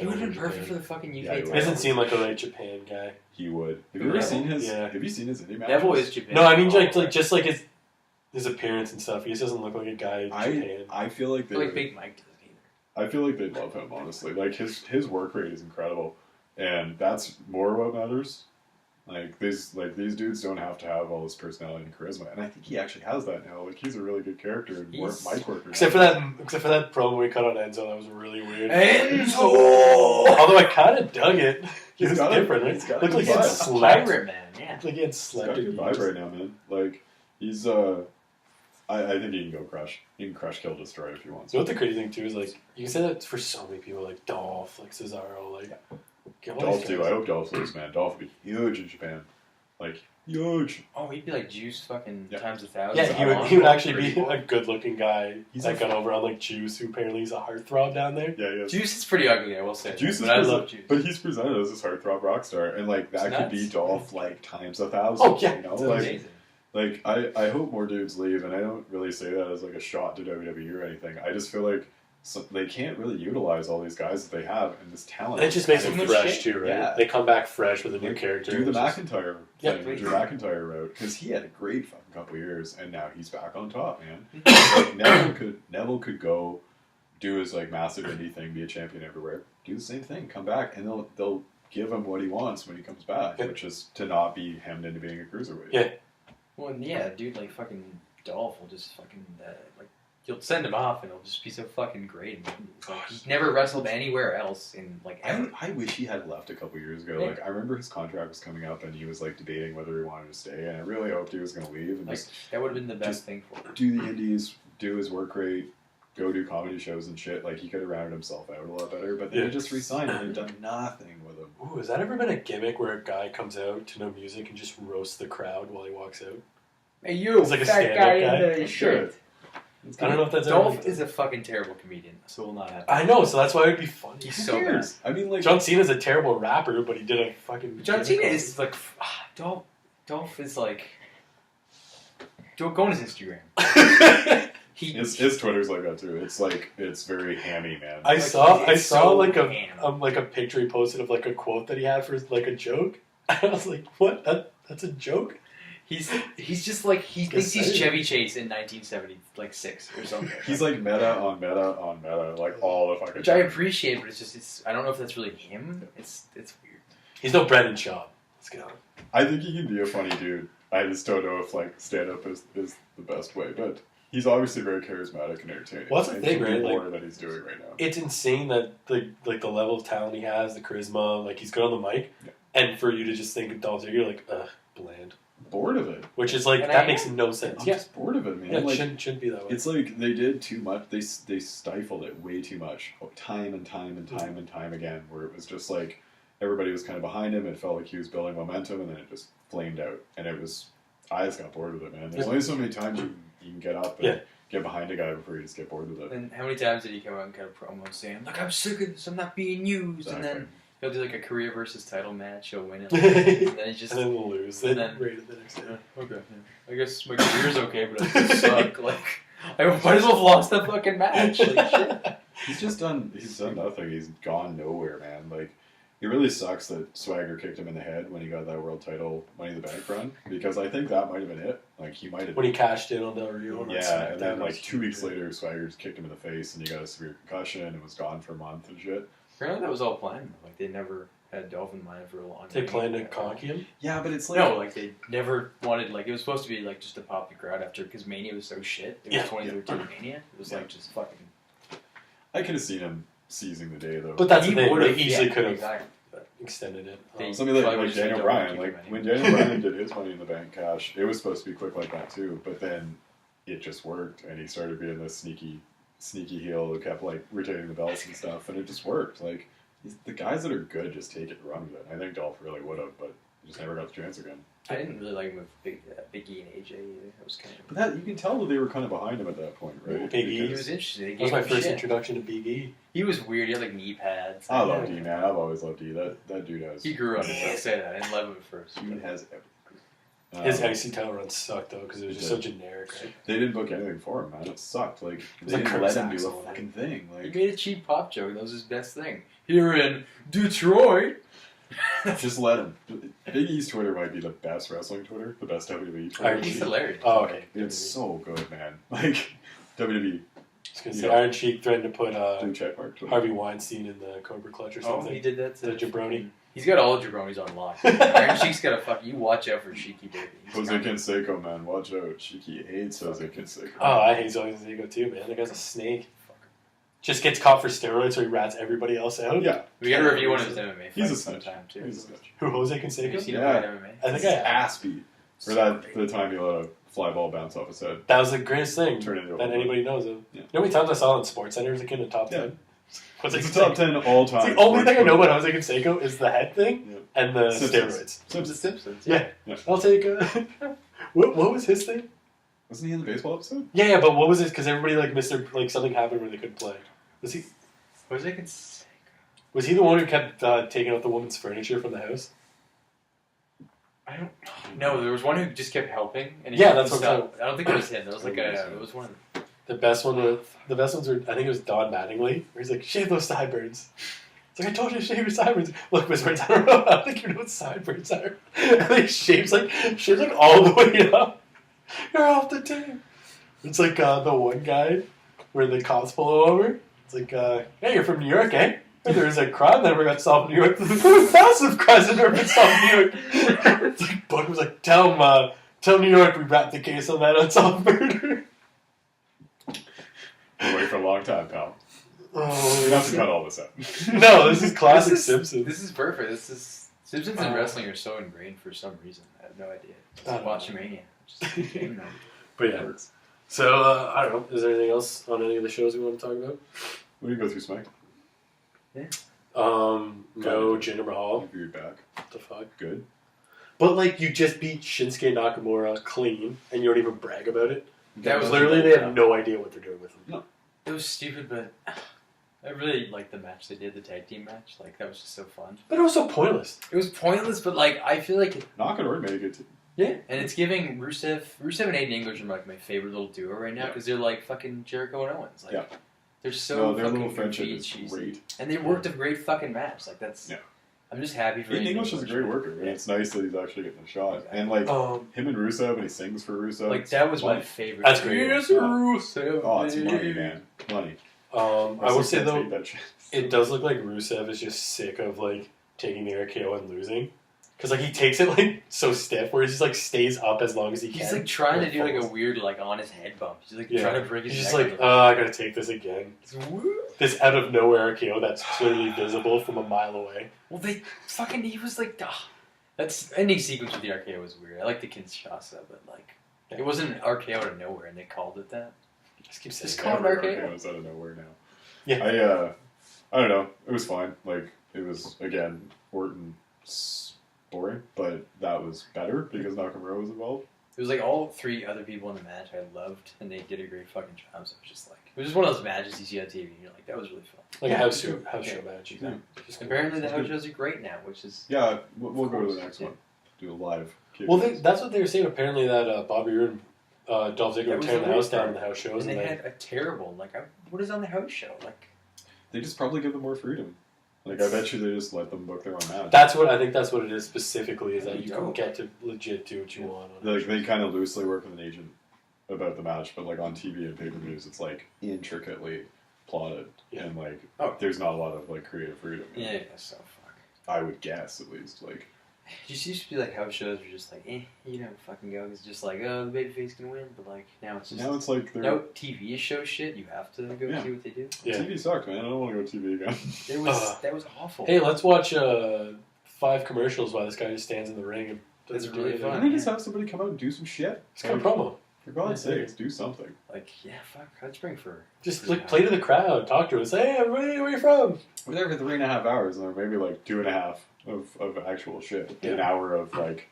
A: He would have been perfect for the fucking UK
C: Yeah, he
A: title.
C: would.
B: Doesn't seem like a right Japan guy.
C: He would. Have you
A: Neville?
C: ever seen his?
B: Yeah.
C: Have you seen his indie matches?
A: Neville is Japan.
B: No, I mean
A: Oh,
B: like just like his appearance and stuff. He just doesn't look like a guy in Japan.
C: I feel like
A: I
C: they.
A: feel like Big Mike doesn't either.
C: I feel like they love him, honestly. Like his work rate is incredible, and that's more what matters. Like these dudes don't have to have all this personality and charisma, and I think he actually has that now. Like he's a really good character and
A: He's-
C: mic worker.
B: Except for that promo we cut on Enzo, that was really weird.
A: Enzo!
B: Although I kind of dug it. He
C: He's
B: was
C: got a-
B: different, right?
C: he's got a
B: Looked like he
C: good
B: had
C: vibe.
B: slept.
A: Pirate man, yeah.
B: Looked like he had
C: He's
B: slept.
C: got a
B: in
C: good
B: years.
C: vibe right now, man. Like he's I think he can go crush. He can crush, kill, destroy if he wants.
B: You know what the crazy thing too is like you can say that for so many people like Dolph, like Cesaro, like get all
C: Dolph
B: these
C: too.
B: guys.
C: I hope Dolph loses, man. Dolph would be huge in Japan. Like huge.
A: Oh, he'd be like Juice fucking
C: Yeah.
A: times 1,000.
B: Yeah, he would actually be a good-looking guy
C: He's
B: that
C: a-
B: got over on like Juice, who apparently is a heartthrob down there.
C: Yeah, he is.
A: Juice is pretty ugly, I will say.
C: Juice
A: but
C: is
A: I
C: present-
A: love Juice.
C: But he's presented as this heartthrob rock star, and like that
A: It's
C: could be
A: nuts.
C: Dolph like times 1,000.
B: Oh, yeah.
C: you know?
A: It's
C: like
A: amazing.
C: Like I hope more dudes leave, and I don't really say that as like a shot to WWE or anything. I just feel like they can't really utilize all these guys that they have and this talent.
B: And it just makes
A: Give
B: them
A: them
B: fresh
A: shit.
B: too, right?
C: Yeah.
B: They come back fresh with a new
C: Like,
B: character.
C: Do the
B: It's just-
C: McIntyre
B: Yeah,
C: thing,
A: please.
C: Drew McIntyre route, because he had a great fucking couple years, and now he's back on top, man. Like, Neville could go do his like massive indie thing, be a champion everywhere, do the same thing, come back, and they'll give him what he wants when he comes back,
B: Yeah.
C: which is to not be hemmed into being a cruiserweight.
B: Yeah.
A: Well, and yeah, dude, like fucking Dolph will just fucking like you'll send him off and he'll just be so fucking great. Like, he's never wrestled anywhere else in like ever.
C: I wish he had left a couple years ago.
A: Yeah.
C: Like I remember his contract was coming up, and he was like debating whether he wanted to stay, and I really hoped he was going to leave and
A: Like
C: just
A: that would have been the best
C: just
A: thing for him.
C: do the indies, do his work rate, go do comedy shows and shit. Like he could have rounded himself out a lot better, but then
B: Yeah.
C: he just resigned and they've done nothing with him.
B: Ooh, has that ever been a gimmick where a guy comes out to no music and just roasts the crowd while he walks out?
A: Hey, you,
B: He's like a
A: fat
B: stand-up
A: guy
B: guy.
A: in the shirt.
B: I don't know if that's
A: Dolph is a fucking terrible comedian, so will not happen.
B: I know, so that's why it'd be funny.
A: He's so bad.
C: I mean, like
B: John Cena's a terrible rapper, but he did a fucking.
A: John Cena is like Dolph is like. Don't go on his Instagram.
C: His Twitter's like that too. It's very hammy, man.
B: I
A: Like,
B: saw
A: it's so
B: like
A: ham.
B: like a picture he posted of like a quote that he had for like a joke. I was like, what? That's a joke?
A: He's just like he thinks he's Chevy Chase in 1976 or something.
C: He's like meta on meta on meta, like all the fucking.
A: Which I appreciate, but it's I don't know if that's really him. It's weird.
B: He's no Brendan Schaub. Let's get on.
C: I think he can be a funny dude. I just don't know if like stand up is the best way, but he's obviously very charismatic and entertaining.
B: Well, that's the thing, right?
C: More than he's doing right now.
B: It's insane that the level of talent he has, the charisma, like he's good on the mic, and for you to just think of Dolph Ziggler, you're like, bland.
C: Bored of it.
B: Which is like that makes no sense.
C: I'm just bored of it, man.
B: Yeah,
C: like,
B: shouldn't be that way.
C: It's like they did too much. They stifled it way too much, time and time and time and time again. Where it was just like everybody was kind of behind him. It felt like he was building momentum, and then it just flamed out. And it was I just got bored with it, man. There's only so many times you can get up and get behind a guy before you just get bored with it.
A: And how many times did he come out and kind of promo saying, "Like I'm sick of this, I'm not being used,"
C: Exactly.
A: and then he'll do like a career versus title match, he'll win it, and then he just
B: and then we'll lose.
A: and then
B: rated the next day.
A: Okay, I guess my career's okay, but I still suck. Like I might as well have lost that fucking match. Like shit.
C: He's done nothing. He's gone nowhere, man. Like it really sucks that Swagger kicked him in the head when he got that world title Money in the Bank run, because I think that might have been it. Like he might have
B: when he cashed in on Del Rio.
C: Yeah, and then like 2 weeks later, Swagger just kicked him in the face, and he got a severe concussion and was gone for a month and shit.
A: Apparently that was all planned. Like they never had Dolph in mind for a long time.
B: They planned to conky him?
C: Yeah, but it's like
A: no, like they never wanted. Like it was supposed to be like just to pop the crowd after because Mania was so shit. It was 2013 Mania. It was like just fucking.
C: I could have seen him seizing the day though.
B: But that's
A: he
B: the thing.
A: would've,
B: They easily
A: yeah,
B: could have
A: exactly.
B: extended it.
C: Something like Daniel Bryan. Like when Daniel Bryan did his Money in the Bank cash, it was supposed to be quick like that too. But then it just worked, and he started being this sneaky heel who kept like retaining the belts and stuff, and it just worked. Like the guys that are good just take it and run with it. I think Dolph really would have, but he just never got the chance again.
A: I didn't really like him with Big E and AJ either. It was kind of.
C: But that you can tell that they were kind of behind him at that point, right?
B: Big E.
A: He was interesting. They
B: That was
A: gave
B: my
A: him
B: first
A: shit.
B: introduction to Big E.
A: He was weird. He had like knee pads.
C: I love D, man. I've always loved D. That dude has.
A: He grew on it. I'll say that. I didn't love him at first.
C: He has everything.
B: His IC title run sucked though because it was just so generic. Right?
C: They didn't book anything for him, man. It sucked. Like they
B: like
C: didn't
B: Curtis
C: let him do
B: Axel,
C: a fucking thing.
A: He
C: Like
A: made a cheap pop joke. That was his best thing. Here in Detroit.
C: just let him. Big E's Twitter might be the best wrestling Twitter, the best WWE Twitter.
A: He's hilarious.
B: Oh, okay.
C: It's so good, man. Like WWE.
B: I was gonna say Iron Sheik threatened to put
C: Blue check mark Twitter.
B: Harvey Weinstein in the Cobra Clutch or
A: Oh,
B: something.
A: he did that to
B: The jabroni.
A: He's got all the jabronis on lock. Iron Sheik's got a fuck. You watch out for Sheiky, baby.
C: Jose Canseco, man, watch out. Shiki hates Jose Canseco.
B: Oh, I hate Zoe Zigo too, man. That guy's a snake. Just gets caught for steroids, so he rats everybody else out.
C: Yeah,
A: We gotta review one of his MMA fights
C: He's a snitch.
A: sometime too.
C: He's a snitch.
B: Who, Jose
A: Have you
B: Canseco?
A: seen
C: Yeah.
A: him fight MMA?
B: I think
C: His
B: I have.
C: ass beat. For that, the time he let a fly ball bounce off his head.
B: That was the greatest thing
C: Turn into a
B: that
C: home
B: anybody knows of.
C: Yeah.
B: You know how many times I saw it in Sports Center as a kid in the top 10? Jose
C: It's the top
B: Canseco.
C: 10 all time.
B: It's the only thing I know about Jose Canseco is the head thing
C: Yeah.
B: and the
C: Simpsons.
B: steroids.
A: The Simpsons.
B: Yeah.
C: Yeah.
B: I'll take what was his thing?
C: Wasn't he in the baseball episode?
B: Yeah, but what was it? Because everybody like something happened where they couldn't play. Was he the one who kept taking out the woman's furniture from the house?
A: I don't. No, there was one who just kept helping. And
B: Yeah, that's what I'm
A: stop. I don't think it was him. It was like it was one.
B: The best ones were, I think it was Don Mattingly, where he's like, shave those sideburns. It's like, I told you to shave your sideburns. Look, Miss Burns, I don't think you know what sideburns are. And he shaves like all the way up. You're off the team. It's like the one guy where the cops pull him over. It's like, hey, you're from New York, eh? There was a crime that never got solved in New York. Massive crimes that never been solved in New York. It's like, Buck was like, tell New York we wrapped the case on that unsolved murder.
C: Been away for a long time, pal.
B: Oh,
C: You have to cut all this out.
B: No, this is classic Simpsons.
A: This is perfect. This is Simpsons and wrestling are so ingrained for some reason. I have no idea. Just watching Mania. Just game them.
B: But yeah. So, I don't know. Is there anything else on any of the shows we want to talk about?
C: We can go through Smack.
A: Yeah.
B: No Jinder Mahal.
C: You're back.
B: What the fuck?
C: Good.
B: But, like, you just beat Shinsuke Nakamura clean, and you don't even brag about it.
A: That was
B: Literally, they have no idea what they're doing with them.
C: No.
A: It was stupid, but I really liked the match they did, the tag team match. Like, that was just so fun.
B: But it was so pointless.
A: It was pointless, but, like, I feel like...
C: Nakamura made a good team.
A: Yeah, and it's giving Rusev and Aiden English are, like, my favorite little duo right now, because they're, like, fucking Jericho and Owens. Like, they're so
C: their
A: fucking
C: little friendship
A: goofy and
C: is
A: cheesy.
C: great.
A: And they worked a great fucking match. Like, that's...
C: Yeah.
A: I'm just happy for
C: Aiden English is a great worker, and it's nice that he's actually getting a shot. And, like, him and Rusev, and he sings for Rusev.
A: Like, that was my favorite.
B: That's great.
A: Yes, Rusev.
C: Oh, it's money, man. Money.
B: I would say, though, it does look like Rusev is just sick of, like, taking the RKO and losing. Because, like, he takes it, like, so stiff, where he just, like, stays up as long as he can.
A: He's, like, trying to do, like, a weird, like, on his head bump. He's, like, trying to break his
B: He's
A: neck.
B: just like, I gotta take this again. This out of nowhere RKO that's clearly visible from a mile away.
A: Well, he was, like, that's, ending sequence with the RKO was weird. I like the Kinshasa, but, like, it wasn't an RKO out of nowhere, and they called it that. Just call it RKO.
C: It was out of nowhere now.
B: Yeah.
C: I don't know. It was fine. Like, it was, again, Orton boring, but that was better because Nakamura was involved.
A: It was like all three other people in the match I loved, and they did a great fucking job. So it was just like, it was just one of those matches you see on TV, and you're like, that was really fun.
B: Like a house show match.
A: Exactly. Apparently the house shows are great now, which is...
C: Yeah, we'll go to the next one. Do a live.
B: Well, that's what they were saying. Apparently that Bobby Roode and Dolph Ziggler were tearing the house down in the house shows.
A: And they had a terrible, like, what is on the house show? Like,
C: they just probably give them more freedom. Like, I bet you they just let them book their own match.
B: I think that's what it is specifically, is that you can get to legit do what you want.
C: Like, they kind of loosely work with an agent about the match, but, like, on TV and pay-per-views, it's, like, intricately plotted. Yeah. And, like, there's not a lot of, like, creative freedom.
A: Yeah, so fuck.
C: I would guess, at least, like...
A: It used to be like house shows were just like, you don't fucking go. It's just like, oh, the babyface can win, but like now it's just
C: like
A: no TV show shit. You have to go see what they do.
C: Yeah. TV sucked, man. I don't want to go TV again.
A: That was awful.
B: Hey, let's watch 5 commercials while this guy just stands in the ring and
A: does really fun.
C: Why don't you just have somebody come out and do some shit?
B: It's kind of promo.
C: For God's sakes, do something.
A: Like, fuck, let's bring for
B: just like play to the crowd, talk to us. Hey, everybody, where you from?
C: We're there for 3.5 hours, and there maybe like 2.5 of actual shit. An hour of like.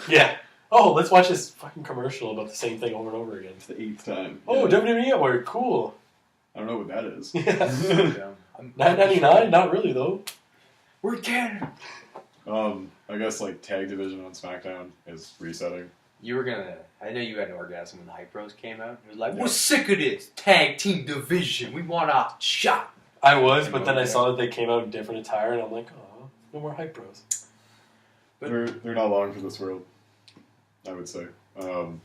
B: Yeah. Oh, let's watch this fucking commercial about the same thing over and over again.
C: It's the 8th time.
B: Oh, WWE Award, cool.
C: I don't know what that is.
B: Yeah. $9.99? Not really though.
A: We're Canada.
C: I guess like tag division on SmackDown is resetting.
A: You were gonna. I know you had an orgasm when the Hype Bros came out. It was like, we're sick of this tag team division. We want our shot.
B: I was, but then I saw that they came out in different attire, and I'm like, oh, no more Hype Bros.
C: But they're not long for this world, I would say.
A: Mojo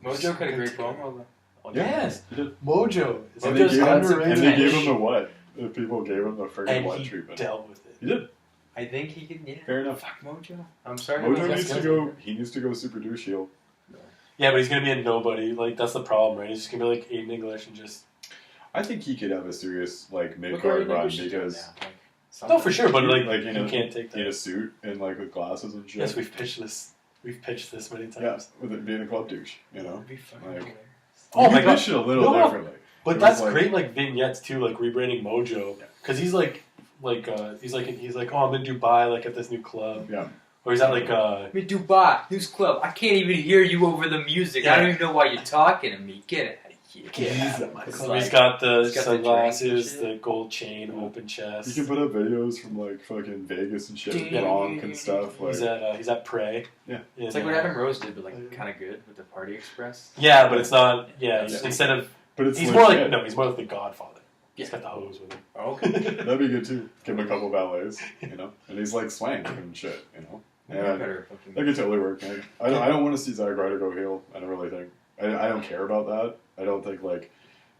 A: cut a great promo.
B: Yes, Mojo.
C: And they gave him the what? The people gave him the friggin' what treatment.
B: Dealt with it.
C: He did.
A: I think he could. Yeah.
C: Fair enough.
A: Fuck Mojo. I'm sorry.
C: Mojo needs to go. He needs to go Super Duo Shield.
B: Yeah, but he's gonna be a nobody. Like that's the problem, right? He's just gonna be like Aiden English and just.
C: I think he could have a serious like mid-card run because.
B: No, for sure, but like
C: you know,
B: can't take that
C: in a suit and like with glasses and shit.
B: Yes, we've pitched this. We've pitched this many times.
C: Yeah, with it being a club douche, you know.
A: Like,
B: oh my god,
C: pitched it a little differently.
B: But that's great, like vignettes too, like rebranding Mojo, because he's like, he's like, oh, I'm in Dubai, like at this new club.
C: Yeah.
B: Or he's at like
A: I'm in Dubai, news club. I can't even hear you over the music. I don't even know why you're talking to me. Get out of here. Get out of my club.
B: He's got the sunglasses, the gold chain, open chest.
C: You can put up videos from like fucking Vegas and shit, Gronk and stuff. Like
B: he's at Prey.
C: Yeah.
A: It's like what Adam Rose did, but like kind of good with the Party Express.
B: Yeah, but it's not. Yeah, instead of.
C: But it's
B: he's more like he's more like the Godfather. He's got the hose with him.
A: Oh, okay.
C: That'd be good too. Give him a couple ballets, you know, and he's like swank and shit, you know. And that could totally work, man. I don't want to see Zack Ryder go heel. I don't really think. I don't care about that. I don't think like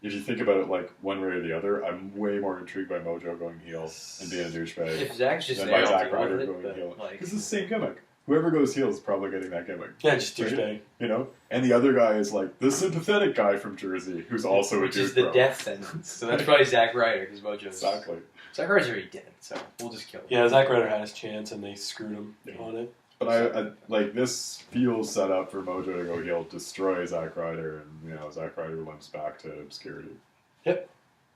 C: if you think about it like one way or the other, I'm way more intrigued by Mojo going heel and being a douchebag
A: if Zack's just
C: than by Zack Ryder going heel. Because it's the same gimmick. Whoever goes heel is probably getting that gimmick.
B: Yeah, just douchebag.
C: Right? You know? And the other guy is like the sympathetic guy from Jersey who's also
A: which
C: a dude.
A: Which is the death sentence. So that's probably Zack Ryder because Mojo's...
C: Exactly.
A: Zack Ryder's already dead, so we'll just kill him.
B: Yeah, Zack Ryder had his chance and they screwed him on it.
C: But I like this feels set up for Mojo to go heel, destroy Zack Ryder, and you know Zack Ryder limps back to obscurity.
B: Yep.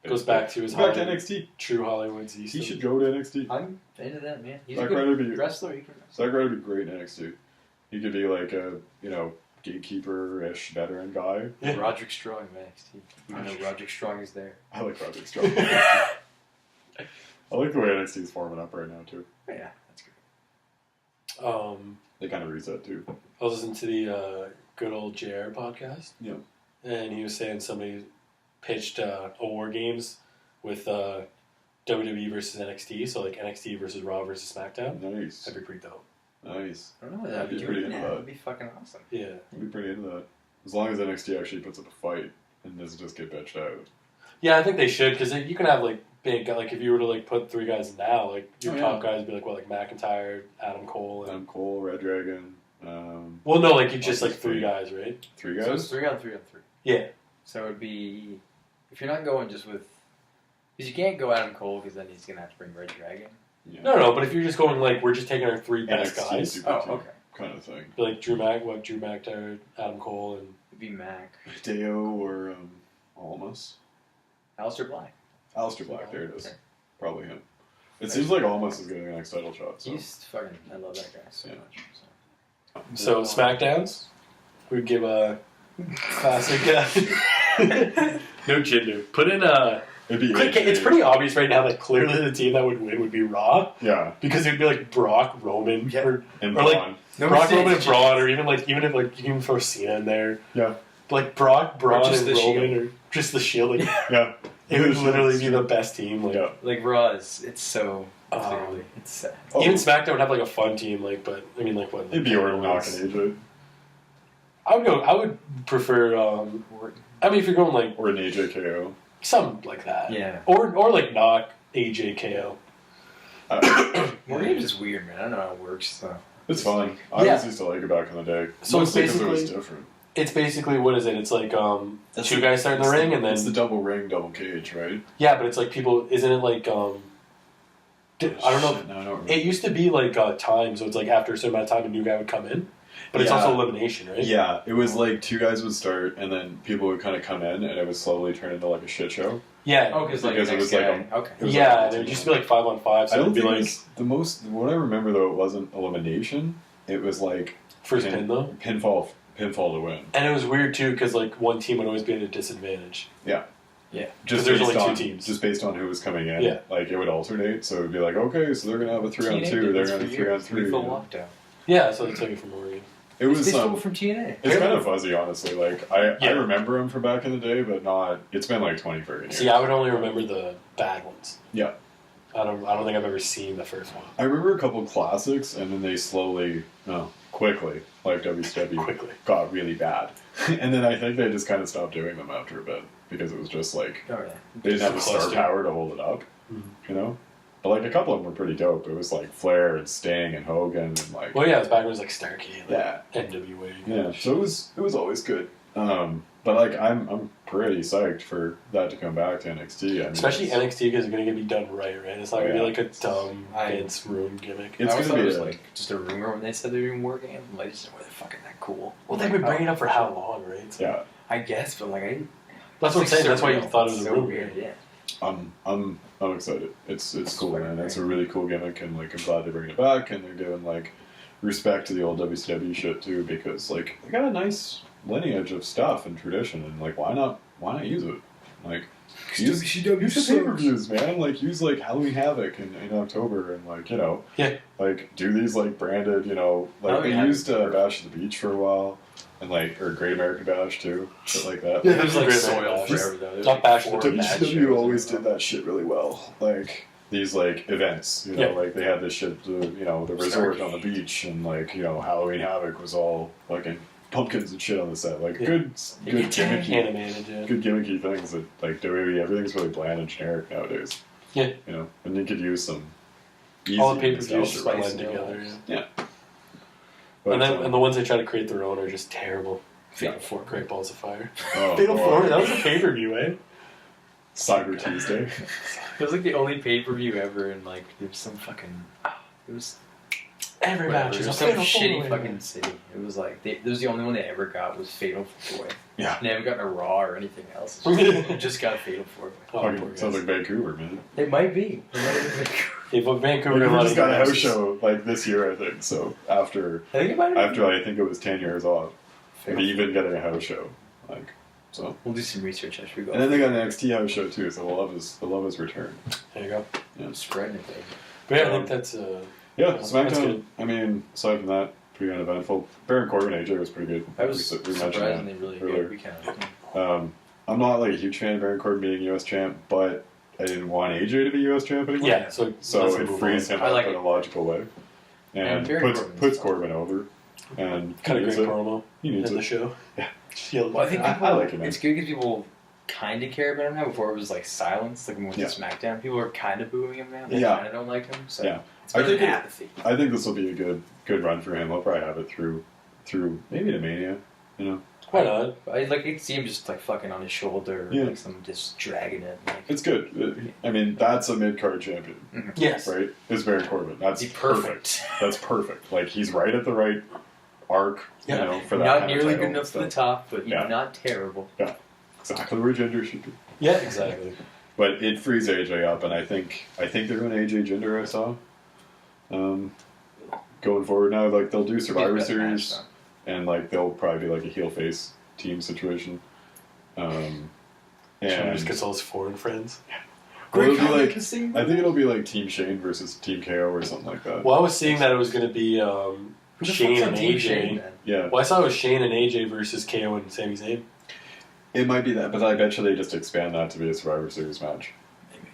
B: Goes back to his
C: back to NXT.
B: True Hollywood East.
C: He should go to NXT.
A: I'm into that, man. He's
C: Zack
A: a good
C: Ryder
A: wrestler.
C: Zack Ryder would be great in NXT. He could be like a, you know, gatekeeper-ish veteran guy.
B: Yeah.
A: Roderick Strong, man. Even though Roderick Strong is there.
C: I like Roderick Strong. I like the way NXT is forming up right now too.
A: Yeah, that's good.
C: They kind of reset too.
B: I was listening to the good old JR podcast.
C: Yeah.
B: And he was saying somebody pitched a War Games with WWE versus NXT, so like NXT versus Raw versus SmackDown.
C: Nice.
B: That'd be pretty dope.
C: Nice.
A: I don't know what
C: I'd
A: that'd
C: be
A: be
C: pretty
A: doing.
C: into
A: Yeah,
C: that.
A: that'd be fucking awesome.
B: Yeah.
C: I'd be pretty into that. As long as NXT actually puts up a fight and doesn't just get bitched out.
B: Yeah, I think they should, because you can have like big, like if you were to like put 3 guys now, like your top guys would be like what, like McIntyre, Adam Cole, and
C: Adam Cole, Red Dragon.
B: well, no, like you just like
C: Austin
B: 3
C: Theory.
B: guys, right?
C: 3
A: So
C: guys?
A: it's 3 on 3 on 3.
B: Yeah.
A: So it'd be if you're not going just with because you can't go Adam Cole because then he's gonna have to bring Red Dragon.
C: Yeah.
B: No, but if you're just going like we're just taking our 3 best
C: NXT
B: guys,
C: super
A: Oh,
C: team
A: okay.
C: kind of thing.
B: be like Drew McIntyre, Adam Cole, and
A: It'd be Mac,
C: Deo or Almas.
A: Aleister Black.
C: Aleister Black, there it is.
A: Okay.
C: Probably him. It seems like Almas is getting the next title shot. So.
A: He's fucking. I love that guy so
C: Yeah.
A: much.
B: so Smackdowns, we'd give a classic. No gender. Put in a.
C: It'd be
B: Quick,
C: AJ.
B: it's pretty obvious right now that clearly the team that would win would be Raw,
C: Yeah.
B: because it'd be like Brock, Roman,
A: Yeah.
B: or
C: And
B: Or, like,
C: Braun.
B: Brock, Roman, and Braun, or even if like you can throw Cena in there,
C: Yeah.
B: like Brock, Braun,
A: just
B: and
A: the
B: Roman,
A: Shield.
B: or just the Shield. Like,
C: Yeah.
B: it would literally be the best team. Like,
C: Yeah.
A: Like Raw is. It's so clearly. It's sad.
C: Oh.
B: even SmackDown would have like a fun team. Like, but I mean, like what?
C: It'd be Orton knocking AJ.
B: I would go. I would prefer. I mean, if you're going like
C: Or an AJ KO.
B: something like that,
A: Yeah.
B: or like knock AJ KO.
A: War Games is weird, man. I don't know how it works. So.
C: It's fun. I
B: Yeah.
C: always used to like it back in the day.
B: So it's
C: Mostly 'cause it was
B: basically-
C: different.
B: It's basically what is it? It's like
C: That's
B: 2 guys start in the ring, and then
C: it's the double ring, double cage, right?
B: yeah, but it's like people. Isn't it like I don't know.
C: Shit, no, I don't remember.
B: It used to be like time, so it's like after a certain amount of time, a new guy would come in. But it's
C: Yeah.
B: also elimination, right?
C: Yeah, it was like 2 guys would start, and then people would kind of come in, and it would slowly turn into like a shit show.
B: Yeah.
A: Oh, because like
C: Because
A: the
C: it
A: next
C: was like
A: guy. Okay.
C: it was
B: Yeah,
C: like
B: and it used to be like 5-on-5, so
C: I
B: it
C: don't
B: would be
C: think
B: like
C: it was the most. What I remember though, it wasn't elimination. It was like
B: first pin though.
C: pinfall to win.
B: And it was weird too, because like one team would always be at a disadvantage.
A: Yeah.
C: Just
B: there's
C: based
B: only 2
C: on,
B: teams.
C: Just based on who was coming in.
B: Yeah.
C: Like it would alternate, so it would be like, okay, so they're gonna have a 3-on-2, they're gonna have a 3-on-3.
A: Lethal
C: you know?
A: lockdown.
B: Yeah, so it's like from Oregon.
C: It was
A: They stole from TNA.
C: it's kind of fuzzy, honestly. Like I
B: Yeah.
C: remember them from back in the day, but not. It's been like 20 friggin' years.
B: See, I would only remember the bad ones.
C: Yeah.
B: I don't think I've ever seen the first one.
C: I remember a couple classics, and then they slowly, quickly, like WCW,
B: Quickly.
C: got really bad. And then I think they just kind of stopped doing them after a bit because it was just like
A: Oh yeah.
C: they didn't have the
B: Just a
C: star
B: cluster.
C: power to hold it up, you know. But like a couple of them were pretty dope. It was like Flair and Sting and Hogan and like
B: Well, yeah, it was back when it was like Starrcade, like
C: yeah,
B: NWA.
C: yeah. So it was always good. But like I'm pretty psyched for that to come back to NXT. I mean,
B: Especially
C: it's-
B: NXT because it's going to be done right? It's not going to
C: Yeah.
B: be like a dumb
A: I-
B: Vince ruined gimmick.
C: It's
A: I always
C: gonna
A: thought
C: be
A: it was
C: a-
A: like just a rumor when they said they were doing War Games. I'm like, just where the fuck is that cool?
B: Well, they've been bringing it up for how long, right? So
C: Yeah,
A: I guess, but like I didn't.
B: that's what I'm saying. That's why you thought it was a
A: so
B: rumor.
A: weird. Yeah.
C: I'm excited. It's cool,
A: fucking
C: man. It's a
A: great.
C: really cool gimmick, and like I'm glad they're bringing it back, and they're giving like respect to the old WCW shit too, because like they got a nice lineage of stuff and tradition, and like why not use it? Like use the pay-per-views, man. Like use like Halloween Havoc in October, and like like do these like branded, like
A: Halloween
C: they
A: Havoc
C: used
A: is perfect.
C: Bash at the Beach for a while, and like or Great American Bash too, shit like that.
B: Yeah,
A: It was
B: a
A: like
B: great
A: soil
B: match.
A: forever though. There was,
B: Not
A: like,
B: Bash,
A: four
B: but
A: bad
C: WCW
A: shows
C: always
A: in a
C: did
A: row.
C: that shit really well. Like these like events,
B: Yeah.
C: like they had this shit, the resort on the beach, and like Halloween Havoc was all fucking pumpkins and shit on the set. Like
B: Yeah.
C: good
A: Yeah.
C: gimmicky,
B: Animated, yeah.
C: good gimmicky things that like WWE. Everything's really bland and generic nowadays.
B: Yeah.
C: And you could use some easy
B: All the pay-per-views
C: nostalgia,
B: just
C: right?
B: blend together. Yeah.
C: But,
B: And the ones they try to create their own are just terrible.
C: Yeah.
B: Fatal 4, Great Balls of Fire.
C: oh,
B: Fatal
C: boy.
B: 4, that was a pay-per-view, eh?
C: Cyber Tuesday.
A: It was like the only pay per view ever, and like there was some fucking. It was
B: Every
A: whatever.
B: match
A: It
B: is a
A: was some
B: Fatal 4.
A: shitty fucking city. It was like it was the only one they ever got was Fatal 4-Way.
C: Yeah.
A: They haven't gotten a Raw or anything else. It just got Fatal 4-Way.
B: Oh, poor
C: Fucking
B: guys.
C: sounds like Vancouver, man.
A: It might be. It might have been.
B: Yeah, but Vancouver
C: Vancouver
B: got
C: just got a house
B: matches.
C: show like this year, I think. So after
A: I think it might have been.
C: I think it was 10 years off. Maybe even getting a house show. Like, so.
A: We'll do some research as we go.
C: And then they got an NXT house show too, so they'll love his return.
B: There you go.
A: I'm spreading it, baby.
B: But yeah, I think that's
C: yeah,
B: that's
C: SmackDown.
B: good.
C: I mean, aside from that, pretty uneventful. Baron Corbin AJ was pretty good.
A: That was
C: we
A: surprisingly really
C: earlier.
A: good. We kind of.
C: I'm not like a huge fan of Baron Corbin being US champ, but I didn't want AJ to be US champ anymore.
B: Yeah, so
C: it frees him
A: I
C: up
A: like
C: in a logical way, and
A: Baron
C: puts
A: Corbin's
C: Corbin over. And
B: kind of
C: he
B: great
C: needs it.
B: promo
C: He needs
B: in the
C: it.
B: show.
C: Yeah.
A: Well, I think people,
C: I like it, man.
A: it's good because people kind of care about him now. Before it was like silence, like when we went to SmackDown, people are kind of booing him now. They kind of don't like him. So
C: Yeah.
A: it's better than apathy.
C: I think this will be a good run for him. He'll probably have it through maybe to Mania. You know,
B: Why not?
A: I like to see him just like fucking on his shoulder,
C: Yeah.
A: like some just dragging it. Like,
C: it's good. I mean, that's a mid card champion,
B: Yes.
C: right? Is Baron Corbin? That's
A: he's perfect.
C: That's perfect. Like he's right at the right arc.
B: Yeah.
C: You know, for that
A: Not
C: kind of
A: nearly
C: title
A: good enough
C: and
A: for the
C: stuff.
A: top, but he's
C: Yeah.
A: not terrible.
C: Yeah, exactly where Jinder should be.
B: Yeah, exactly.
C: But it frees AJ up, and I think they're going to AJ Jinder. I saw. Going forward now, like they'll do Survivor
A: Be the best
C: Series,
A: match,
C: and like they'll probably be like a heel face team situation.
B: And
C: And
B: just gets all his foreign friends.
C: well, it'll be
A: comment
C: like
A: to sing.
C: I think it'll be like Team Shane versus Team KO or something like that.
B: Well, I was seeing that it was going to be
A: Who the
B: Shane
A: fuck's on
B: and
A: Team
B: AJ.
A: Shane, then?
C: Yeah,
B: Well, I saw it was Shane and AJ versus KO and Sami Zayn.
C: it might be that, but I bet you they just expand that to be a Survivor Series match.
A: Maybe.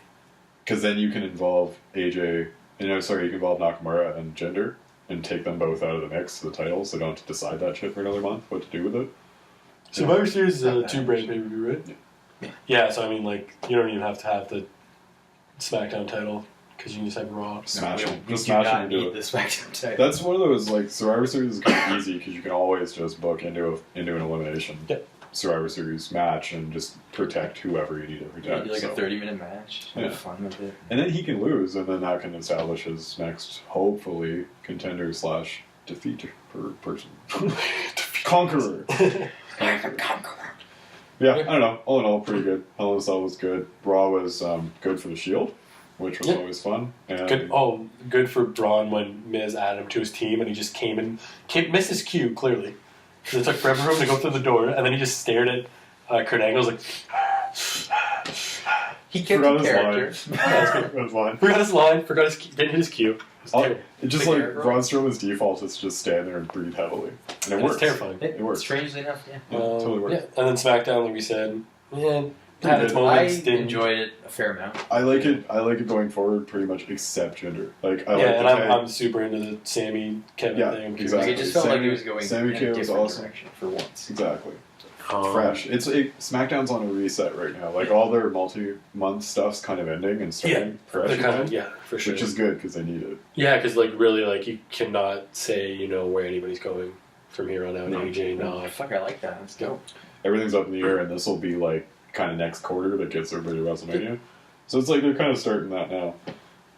C: Because then you can involve AJ, you can involve Nakamura and Jinder and take them both out of the mix of the titles. So they don't have to decide that shit for another month, what to do with it.
B: Survivor Series is a
A: Not bad,
B: 2-brand pay-per-view, right? Yeah, so I mean, like, you don't even have to have the SmackDown title because you can just have Raw.
C: Smash
A: No,
C: them.
A: we
C: Just
A: do
C: smash
A: not
C: them and do
A: need
C: it.
A: the SmackDown title.
C: That's one of those, like, Survivor Series is kind of easy because you can always just book into an elimination Survivor Series match and just protect whoever you need to
A: Yeah,
C: protect.
A: like
C: so.
A: a 30-minute match.
C: Yeah.
A: Have fun with it.
C: And then he can lose, and then that can establish his next, hopefully, contender / defeater person. Conqueror. Yeah, I don't know. All in all, pretty good. Hell in a Cell was good. Raw was good for the Shield, which was always fun. And
B: Good. Oh, good for Braun when Miz added him to his team and he just came missed his cue clearly. Because it took forever for him to go through the door, and then he just stared at Kurt Angle, like.
A: He kept
C: Forgot
A: the
C: his
A: character.
C: That was fine.
B: Forgot his line, didn't hit his cue. It was terrible.
C: It just
A: The
C: like
A: character.
C: Braun Strowman's default is to just stand there and breathe heavily, and it
B: And
C: works.
B: it's terrifying.
C: It works.
A: Strangely enough, yeah.
C: Yeah, it totally works.
B: Yeah, and then SmackDown, like we said, had its
C: good.
B: moments.
A: I
B: didn't
A: enjoyed it a fair amount.
C: I like it. I like it going forward, pretty much except Jinder. Like I
B: Yeah,
C: like
B: and
C: the
B: I'm,
C: tag.
B: I'm super into the Sammy Kevin
C: Yeah,
B: thing.
C: exactly.
A: Like, it just felt like
C: Sammy-
A: it was going
C: Sammy
A: in
C: K
A: a
C: was
A: different
C: awesome.
A: direction for once.
C: Exactly. Fresh. SmackDown's on a reset right now. Like all their multi-month stuff's kind of ending and starting fresh
B: They're kind of,
C: again,
B: for sure.
C: which is good because they need it.
B: Yeah, because like really, like you cannot say where anybody's going from here on out.
C: No.
B: AJ,
A: Oh,
B: no.
A: fuck, I like that. Let's go.
C: Everything's up in the air, and this will be like kind of next quarter that gets everybody to WrestleMania. So it's like they're kind of starting that now.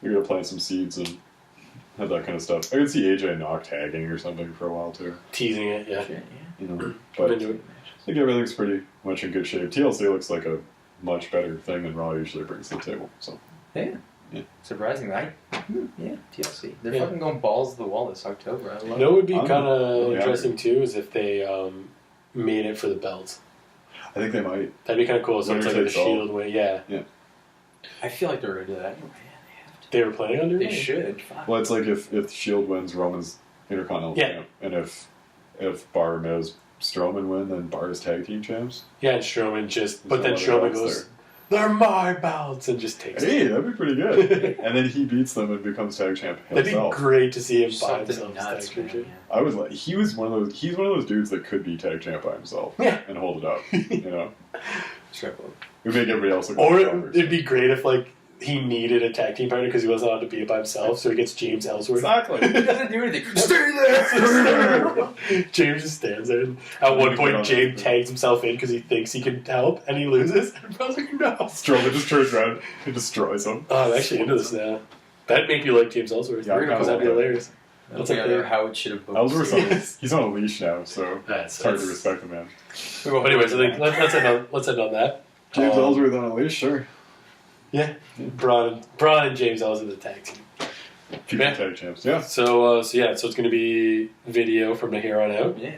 C: They're gonna plant some seeds and have that kind of stuff. I could see AJ and Knock tagging or something for a while too.
B: Teasing it, yeah.
A: Shit,
C: You know,
B: I'm
C: but
B: into it.
C: I think everything's pretty much in good shape. TLC looks like a much better thing than Raw usually brings to the table. So
A: Yeah.
C: Yeah.
A: Surprisingly, TLC. They're
B: Yeah.
A: fucking going balls to the wall this October. I love
B: You know what would be
C: I'm
B: kind of
C: really
B: interesting too is if they made it for the belts.
C: I think they might.
B: That'd be kind of cool. So it's
C: Winner
B: like the
C: takes all.
B: Shield way. Yeah,
A: I feel like they're going to do that anyway.
B: they were planning on doing
A: They
B: it.
A: should. Fuck.
C: Well, it's like if Shield wins, Roman's Intercontinental
B: Yeah.
C: champ, and if Bar, Miz, Strowman win, then Bar's tag team champs.
B: Yeah, and Strowman just, but then
C: There's no
B: Strowman
C: other belts
B: goes, "They're my belts," and just takes
C: Hey,
B: them.
C: that'd be pretty good. And then he beats them and becomes tag champ
B: That'd
C: himself.
B: be great to see him by
A: Something
B: himself. as
A: nuts,
B: tag team
A: man.
B: champ.
C: I was like, he's one of those dudes that could be tag champ by himself.
B: Yeah.
C: And hold it up. You know,
A: Strap up.
C: it would make everybody else look
B: Or
C: like jobbers.
B: it'd be great if like he needed a tag team partner because he wasn't allowed to be it by himself, so he gets James Ellsworth.
C: Exactly.
A: He doesn't do anything. Stay there!
B: James just stands there. And at one point, James tags himself in because he thinks he can help, and he loses. And Bro's like, "No."
C: Strowman just turns around and destroys him.
B: Oh, I'm actually into this now. That'd make me like James Ellsworth.
C: Yeah,
B: because that'd be hilarious. That's
A: That's
B: like
A: how it should have booked.
C: Ellsworth's
B: Yes.
C: he's on a leash now, so it's hard to respect the man.
B: But anyways, I think let's end on that.
C: James Ellsworth on a leash, sure.
B: Yeah, Braun and James Ellsworth the tag team.
C: Future
B: Yeah.
C: tag champs, yeah.
B: So it's going to be video from here on out.
A: Yeah.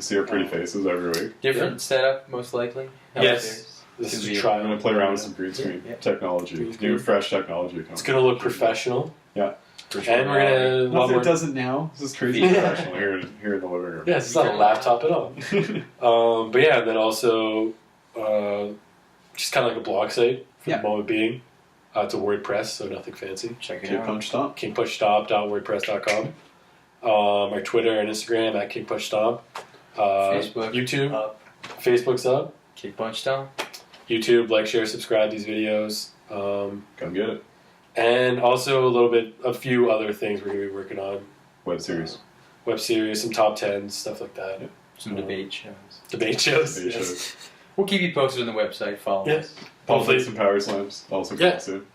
C: can see our pretty faces every week.
A: Different setup, most likely.
B: Yes. This is a
C: I'm
B: trial.
C: going to play around with some green screen technology.
B: Green
C: New,
B: screen.
C: fresh technology. Coming.
B: It's going to look professional.
C: Yeah.
B: And we're going to...
C: Nothing it doesn't now. This is crazy professional here in the living room.
B: Yeah, it's not a laptop at all. But yeah, and then also just kind of like a blog site for the moment being. It's a WordPress, so nothing fancy.
A: Check it
C: Kick
A: out.
C: Punch Stomp.
B: KickPunchStomp.wordpress.com. Our Twitter and Instagram at Kick Punch Stomp.
A: Facebook.
B: YouTube.
A: Up.
B: Facebook's up.
A: Kick Punch Stomp.
B: YouTube, like, share, subscribe these videos.
C: Come get it.
B: And also a few other things we're going to be working on.
C: Web series.
B: Web series, some top 10s, stuff like that.
A: Some debate shows.
B: Debate shows.
C: Debate
B: yes.
C: shows.
A: We'll keep you posted on the website. Follow us.
C: Hopefully some power slams. Also
B: Yeah.
C: cool soon.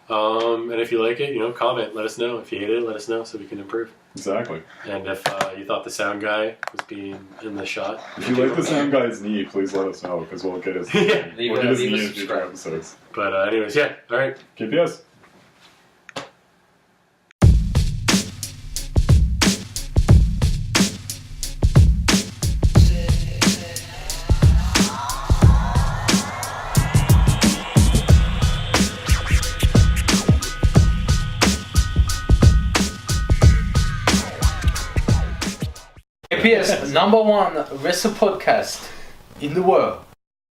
B: And if you like it, comment. Let us know. If you hate it, let us know so we can improve.
C: Exactly.
B: And if you thought the sound guy was being in the shot.
C: If you like the sound guy's knee, please let us know because we'll get his,
B: Yeah.
C: we'll get his
A: Leave
C: knee
A: us
C: in future
A: subscribe.
C: episodes.
B: But anyways, yeah. All right.
C: KPS.
A: KPS #1 wrestling podcast in the world.